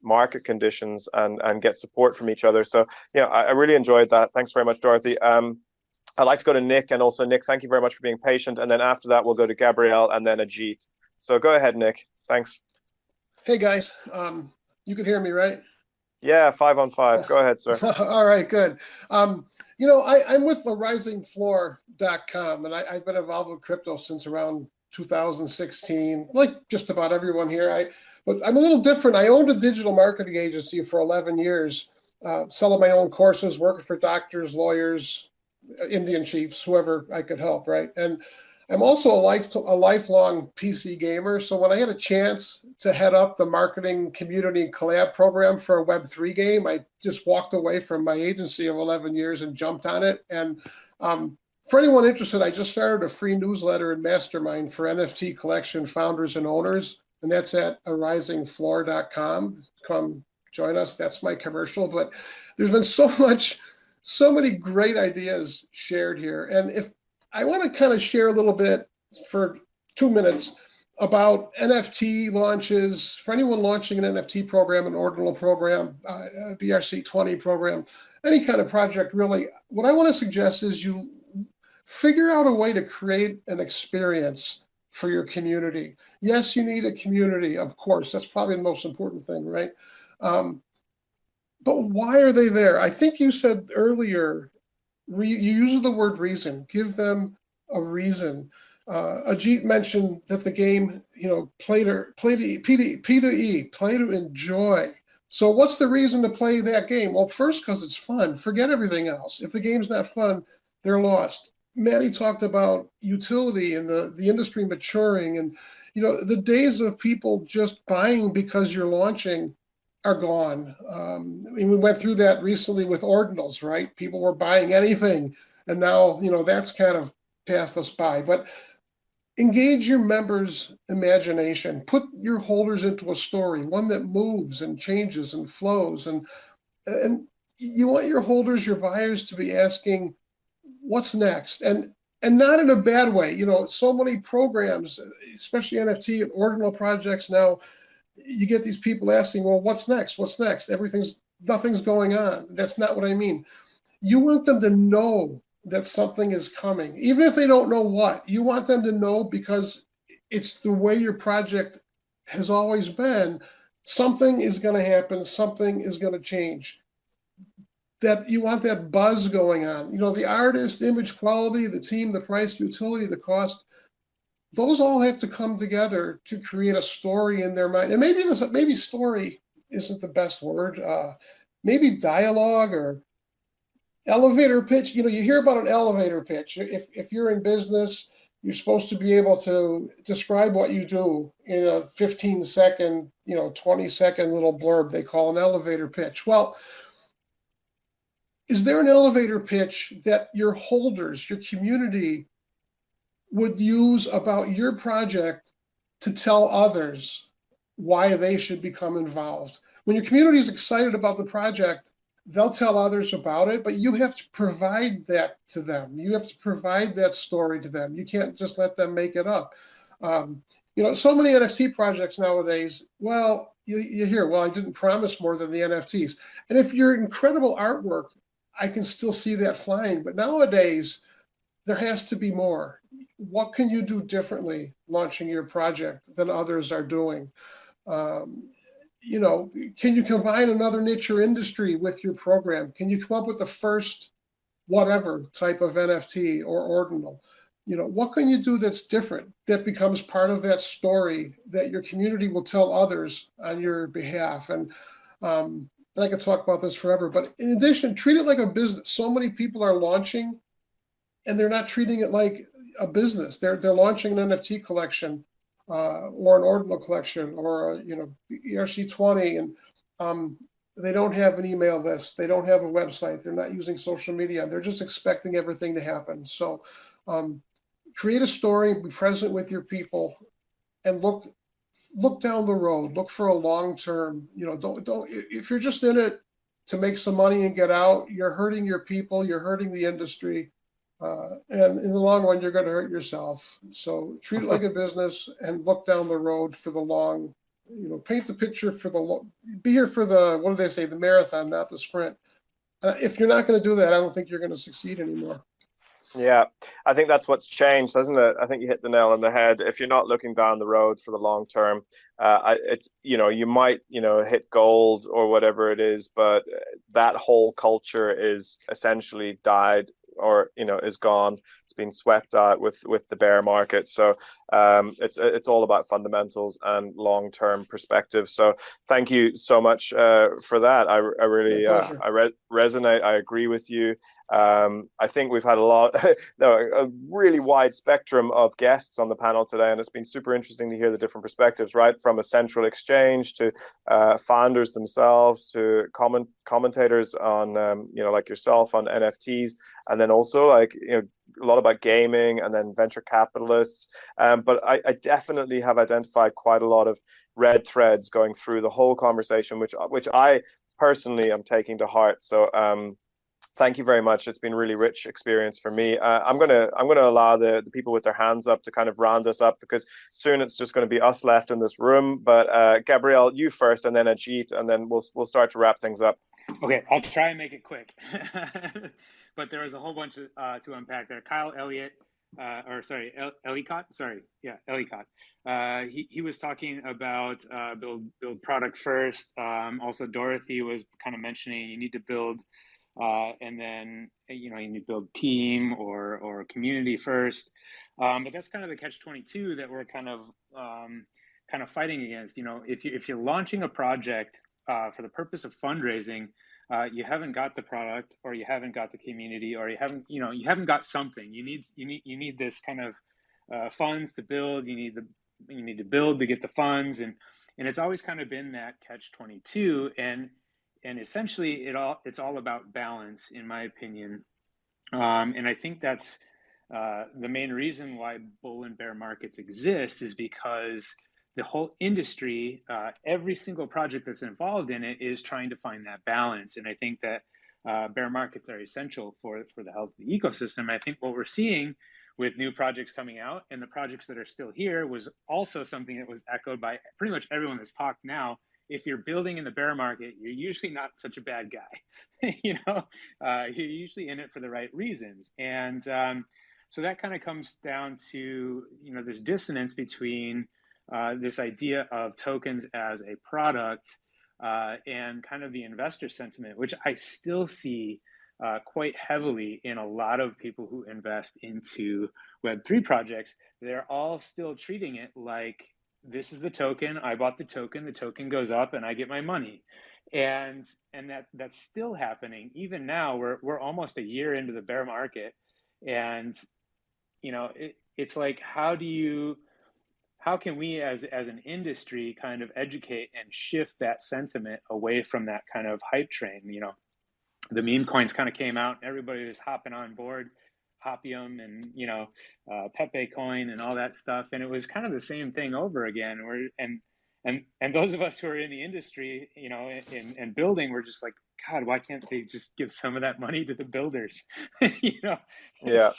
market conditions and get support from each other. So I really enjoyed that. Thanks very much, Dorothy. I'd like to go to Nick, and also Nick, thank you very much for being patient. And then after that, we'll go to Gabrielle and then Ajit. So go ahead, Nick. Thanks. Hey guys, you can hear me, right? Yeah, 5 on 5. Go ahead, sir. All right, good. I'm with therisingfloor.com, and I've been involved with crypto since around 2016, like just about everyone here. But I'm a little different. I owned a digital marketing agency for 11 years, selling my own courses, working for doctors, lawyers, Indian chiefs, whoever I could help, right? And I'm also a lifelong PC gamer. So when I had a chance to head up the marketing community collab program for a Web3 game, I just walked away from my agency of 11 years and jumped on it. And for anyone interested, I just started a free newsletter and mastermind for NFT collection founders and owners, and that's at arisingfloor.com. Come join us. That's my commercial. But there's been so many great ideas shared here. And if I want to kind of share a little bit for 2 minutes about NFT launches, for anyone launching an NFT program, an ordinal program, a BRC20 program, any kind of project, really, what I want to suggest is you figure out a way to create an experience for your community. Yes, you need a community, of course. That's probably the most important thing, right? But why are they there? I think you said earlier, you use the word reason. Give them a reason. Ajit mentioned that the game, play to enjoy. So what's the reason to play that game? Well, first, because it's fun. Forget everything else. If the game's not fun, they're lost. Maddie talked about utility and the industry maturing, and the days of people just buying because you're launching are gone. We went through that recently with ordinals, right? People were buying anything, and now that's kind of passed us by. But engage your members' imagination. Put your holders into a story, one that moves and changes and flows, and you want your holders, your buyers, to be asking, what's next? And and not in a bad way. You know, so many programs, especially NFT and ordinal projects now, you get these people asking, well, what's next? What's next? Nothing's going on. That's not what I mean. You want them to know that something is coming, even if they don't know what. You want them to know because it's the way your project has always been. Something is going to happen. Something is going to change. That you want that buzz going on. You know, the artist, image quality, the team, the price, utility, the cost. Those all have to come together to create a story in their mind. And maybe story isn't the best word. Maybe dialogue or elevator pitch. You know, you hear about an elevator pitch. If you're in business, you're supposed to be able to describe what you do in a 15-second, 20-second little blurb they call an elevator pitch. Well, is there an elevator pitch that your holders, your community would use about your project to tell others why they should become involved? When your community is excited about the project, they'll tell others about it, but you have to provide that to them. You have to provide that story to them. You can't just let them make it up. So many NFT projects nowadays, well, you hear, well, I didn't promise more than the NFTs. And if you're incredible artwork, I can still see that flying. But nowadays, there has to be more. What can you do differently launching your project than others are doing? Can you combine another niche or industry with your program? Can you come up with the first whatever type of NFT or ordinal? What can you do that's different, that becomes part of that story that your community will tell others on your behalf? And I could talk about this forever, but in addition, treat it like a business. So many people are launching and they're not treating it like a business. They're launching an NFT collection or an ordinal collection or ERC20, and they don't have an email list. They don't have a website. They're not using social media. They're just expecting everything to happen. So create a story, be present with your people, and look down the road. Look for a long term. Don't if you're just in it to make some money and get out, you're hurting your people. You're hurting the industry. And in the long run, you're going to hurt yourself. So treat it like a business and look down the road for the long, paint the picture for be here for the, what do they say, the marathon, not the sprint. If you're not going to do that, I don't think you're going to succeed anymore. Yeah, I think that's what's changed, isn't it? I think you hit the nail on the head. If you're not looking down the road for the long term, you might, hit gold or whatever it is, but that whole culture is essentially died or, is gone. It's been swept out with the bear market. So it's all about fundamentals and long-term perspective. So thank you so much for that. I really resonate. I agree with you. I think we've had a really wide spectrum of guests on the panel today, and it's been super interesting to hear the different perspectives, right? From a central exchange to founders themselves to commentators on, like yourself on NFTs, and then also a lot about gaming and then venture capitalists. But I definitely have identified quite a lot of red threads going through the whole conversation, which I personally am taking to heart. So thank you very much. It's been a really rich experience for me. I'm gonna allow the people with their hands up to kind of round us up, because soon it's just going to be us left in this room. But Gabrielle, you first, and then Ajit, and then we'll start to wrap things up. Okay, I'll try and make it quick. But there was a whole bunch to unpack there. Kyle Elliott, Ellicott. He was talking about build product first. Also, Dorothy was kind of mentioning you need to build. And then you need to build team or community first, but that's kind of the catch-22 that we're kind of fighting against. If you're launching a project for the purpose of fundraising, you haven't got the product, or you haven't got the community, or you haven't got something. You need this kind of funds to build. You need to build to get the funds, and it's always kind of been that catch-22. And essentially, it's all about balance, in my opinion. And I think that's the main reason why bull and bear markets exist, is because the whole industry, every single project that's involved in it is trying to find that balance. And I think that bear markets are essential for the health of the ecosystem. And I think what we're seeing with new projects coming out, and the projects that are still here was also something that was echoed by pretty much everyone that's talked now. If you're building in the bear market, you're usually not such a bad guy. You're usually in it for the right reasons. And so that kind of comes down to, this dissonance between this idea of tokens as a product and kind of the investor sentiment, which I still see quite heavily in a lot of people who invest into Web3 projects. They're all still treating it like, this is the token, I bought the token goes up and I get my money. And that's still happening. Even now, we're almost a year into the bear market. And, it's like, how can we as an industry kind of educate and shift that sentiment away from that kind of hype train? The meme coins kind of came out and everybody was hopping on board, Hopium and, Pepe coin and all that stuff. And it was kind of the same thing over again. And those of us who are in the industry, in building, we're just like, God, why can't they just give some of that money to the builders? Yeah.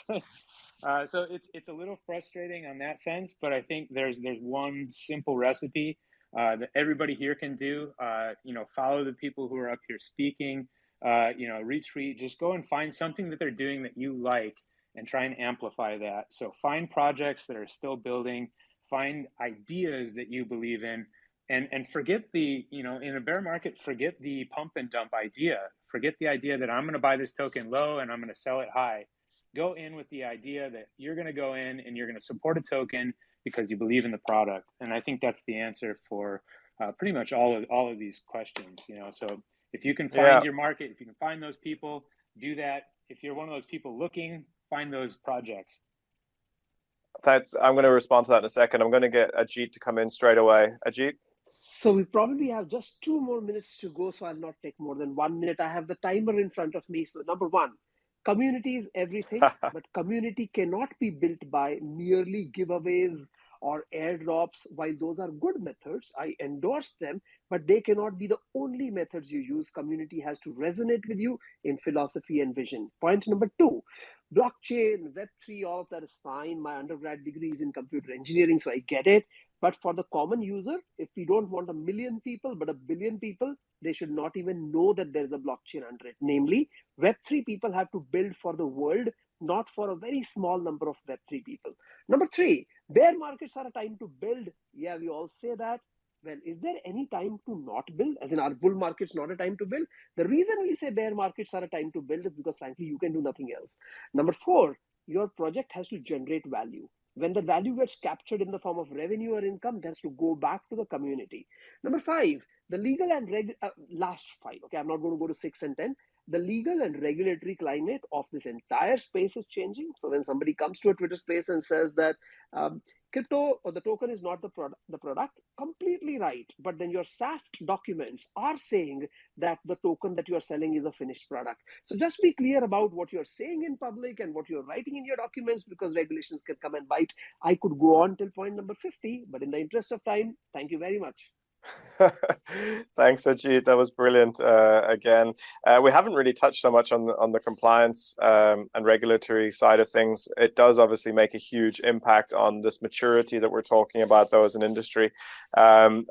So it's a little frustrating on that sense, but I think there's one simple recipe that everybody here can do. Follow the people who are up here speaking. Retweet, just go and find something that they're doing that you like and try and amplify that. So find projects that are still building, find ideas that you believe in, and forget in a bear market, forget the pump and dump idea. Forget the idea that I'm going to buy this token low and I'm going to sell it high. Go in with the idea that you're going to go in and you're going to support a token because you believe in the product. And I think that's the answer for pretty much all of these questions. So if you can find your market, if you can find those people, do that. If you're one of those people looking, find those projects. I'm going to respond to that in a second. I'm going to get Ajit to come in straight away. Ajit? So we probably have just 2 more minutes to go, so I'll not take more than 1 minute. I have the timer in front of me. So number one, community is everything, but community cannot be built by merely giveaways or airdrops. While those are good methods, I endorse them, but they cannot be the only methods you use. Community has to resonate with you in philosophy and vision. Point number two, blockchain, Web3, all of that is fine. My undergrad degree is in computer engineering, so I get it. But for the common user, if we don't want 1 million people, but 1 billion people, they should not even know that there's a blockchain under it. Namely, Web3 people have to build for the world, not for a very small number of Web3 people. Number three, bear markets are a time to build. Yeah, we all say that. Well, is there any time to not build? As in, our bull market's not a time to build? The reason we say bear markets are a time to build is because, frankly, you can do nothing else. Number four, your project has to generate value. When the value gets captured in the form of revenue or income, it has to go back to the community. Number five, the legal and last five. Okay, I'm not going to go to 6 and 10. The legal and regulatory climate of this entire space is changing. So when somebody comes to a Twitter space and says that crypto or the token is not the product, completely right. But then your SAFT documents are saying that the token that you are selling is a finished product. So just be clear about what you're saying in public and what you're writing in your documents, because regulations can come and bite. I could go on till point number 50, but in the interest of time, thank you very much. Thanks, Ajit. That was brilliant. Again, we haven't really touched so much on the compliance and regulatory side of things. It does obviously make a huge impact on this maturity that we're talking about, though, as an industry. And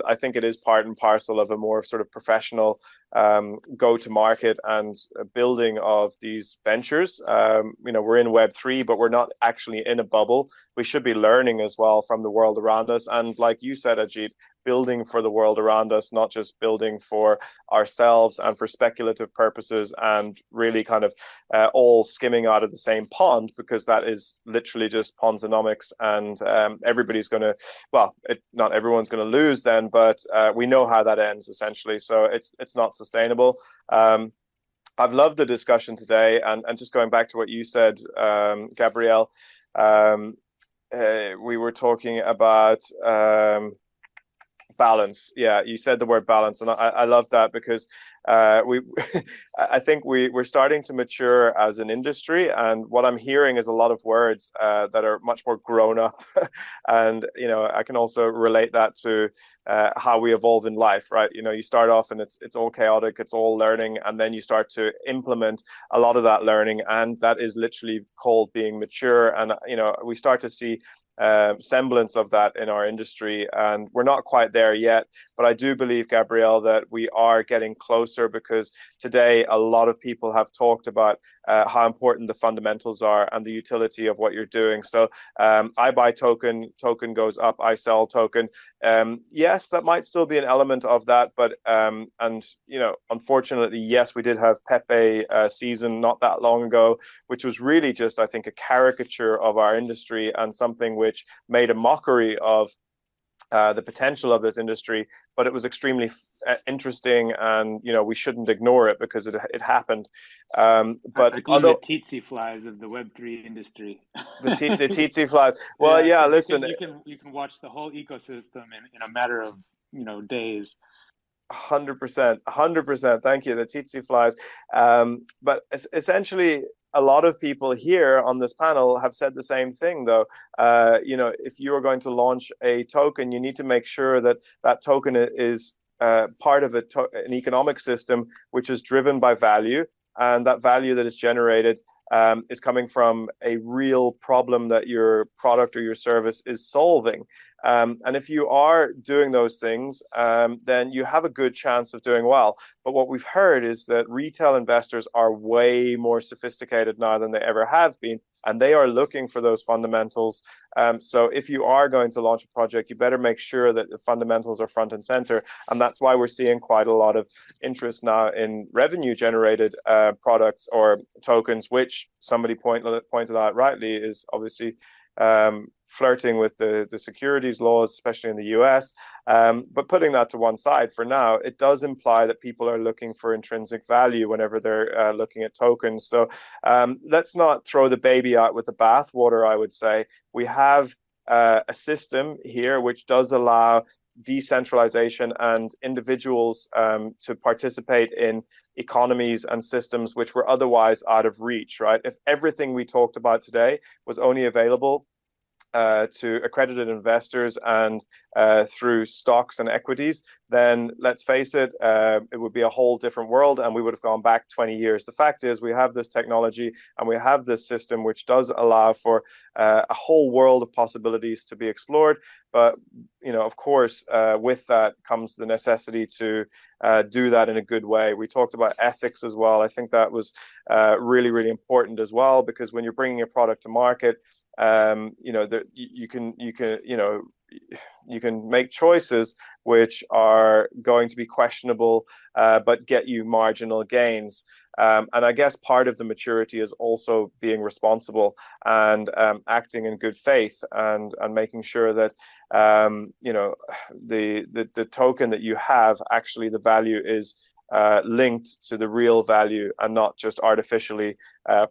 I think it is part and parcel of a more sort of professional go-to-market and building of these ventures. We're in Web3, but we're not actually in a bubble. We should be learning as well from the world around us. And like you said, Ajit, building for the world around us, not just building for ourselves and for speculative purposes and really kind of all skimming out of the same pond, because that is literally just Ponzonomics, and everybody's going to, not everyone's going to lose then, but we know how that ends essentially. So it's not sustainable. I've loved the discussion today, and just going back to what you said, Gabrielle, we were talking about balance. Yeah, you said the word balance, and I love that because we I think we're starting to mature as an industry, and what I'm hearing is a lot of words that are much more grown up, and I can also relate that to how we evolve in life, right? You start off and it's all chaotic, it's all learning, and then you start to implement a lot of that learning, and that is literally called being mature. And we start to see semblance of that in our industry, and we're not quite there yet, but I do believe, Gabrielle, that we are getting closer, because today a lot of people have talked about how important the fundamentals are and the utility of what you're doing. So I buy token goes up, I sell token. Yes, that might still be an element of that, but unfortunately, yes, we did have Pepe season not that long ago, which was really just, I think, a caricature of our industry and something which made a mockery of the potential of this industry, but it was extremely interesting, and we shouldn't ignore it because it happened. But I call them the tsetse flies of the Web3 industry. the tsetse flies. Well, yeah. Listen, you can watch the whole ecosystem in a matter of days. 100%. Thank you. The tsetse flies. But essentially, a lot of people here on this panel have said the same thing, though. If you are going to launch a token, you need to make sure that that token is part of an economic system which is driven by value, and that value that is generated is coming from a real problem that your product or your service is solving. And if you are doing those things, then you have a good chance of doing well. But what we've heard is that retail investors are way more sophisticated now than they ever have been, and they are looking for those fundamentals. So if you are going to launch a project, you better make sure that the fundamentals are front and center. And that's why we're seeing quite a lot of interest now in revenue generated products or tokens, which somebody pointed out rightly is obviously flirting with the securities laws, especially in the US. But putting that to one side for now, it does imply that people are looking for intrinsic value whenever they're looking at tokens. So let's not throw the baby out with the bathwater, I would say. We have a system here which does allow decentralization and individuals to participate in economies and systems which were otherwise out of reach, right? If everything we talked about today was only available to accredited investors and through stocks and equities, then let's face it, it would be a whole different world, and we would have gone back 20 years. The fact is, we have this technology and we have this system which does allow for a whole world of possibilities to be explored. But of course, with that comes the necessity to do that in a good way. We talked about ethics as well. I think that was really, really important as well, because when you're bringing a product to market, you can make choices which are going to be questionable, but get you marginal gains. And I guess part of the maturity is also being responsible and acting in good faith, and making sure that the token that you have, actually the value is linked to the real value and not just artificially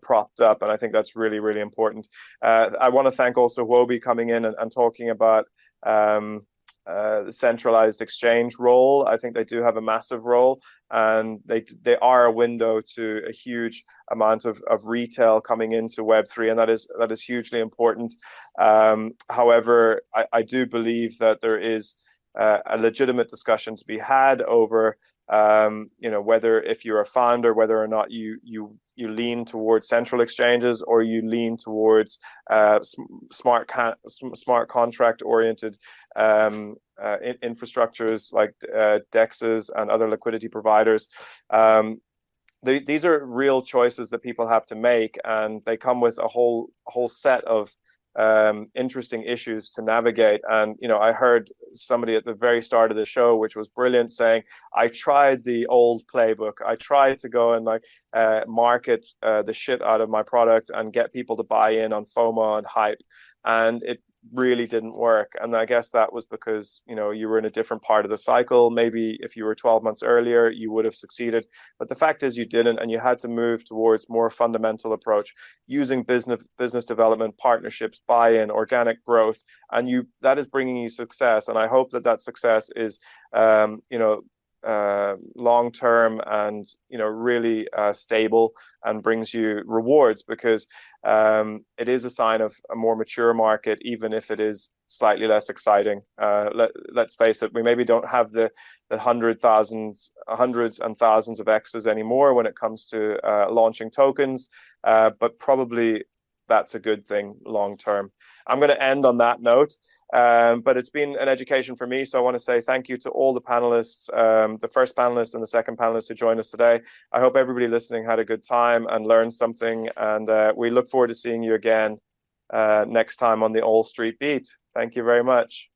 propped up. And I think that's really, really important. I want to thank also Wobie coming in and talking about the centralized exchange role. I think they do have a massive role, and they are a window to a huge amount of retail coming into Web3, and that is hugely important. However, I do believe that there is a legitimate discussion to be had over whether, if you're a founder, whether or not you lean towards central exchanges or you lean towards smart contract oriented infrastructures like DEXs and other liquidity providers. These are real choices that people have to make, and they come with a whole set of interesting issues to navigate. And I heard somebody at the very start of the show, which was brilliant, saying, I tried the old playbook. I tried to go and market the shit out of my product and get people to buy in on FOMO and hype, and it really didn't work. And I guess that was because, you know, you were in a different part of the cycle. Maybe if you were 12 months earlier, you would have succeeded. But the fact is you didn't, and you had to move towards more fundamental approach, using business development, partnerships, buy-in, organic growth, and that is bringing you success. And I hope that success is, you know, long term and, you know, really stable, and brings you rewards, because it is a sign of a more mature market, even if it is slightly less exciting. Let's face it, we maybe don't have the hundreds and thousands of X's anymore when it comes to launching tokens, but probably that's a good thing long term. I'm going to end on that note, but it's been an education for me. So I want to say thank you to all the panelists, the first panelist and the second panelist who joined us today. I hope everybody listening had a good time and learned something, and we look forward to seeing you again next time on the All Street Beat. Thank you very much.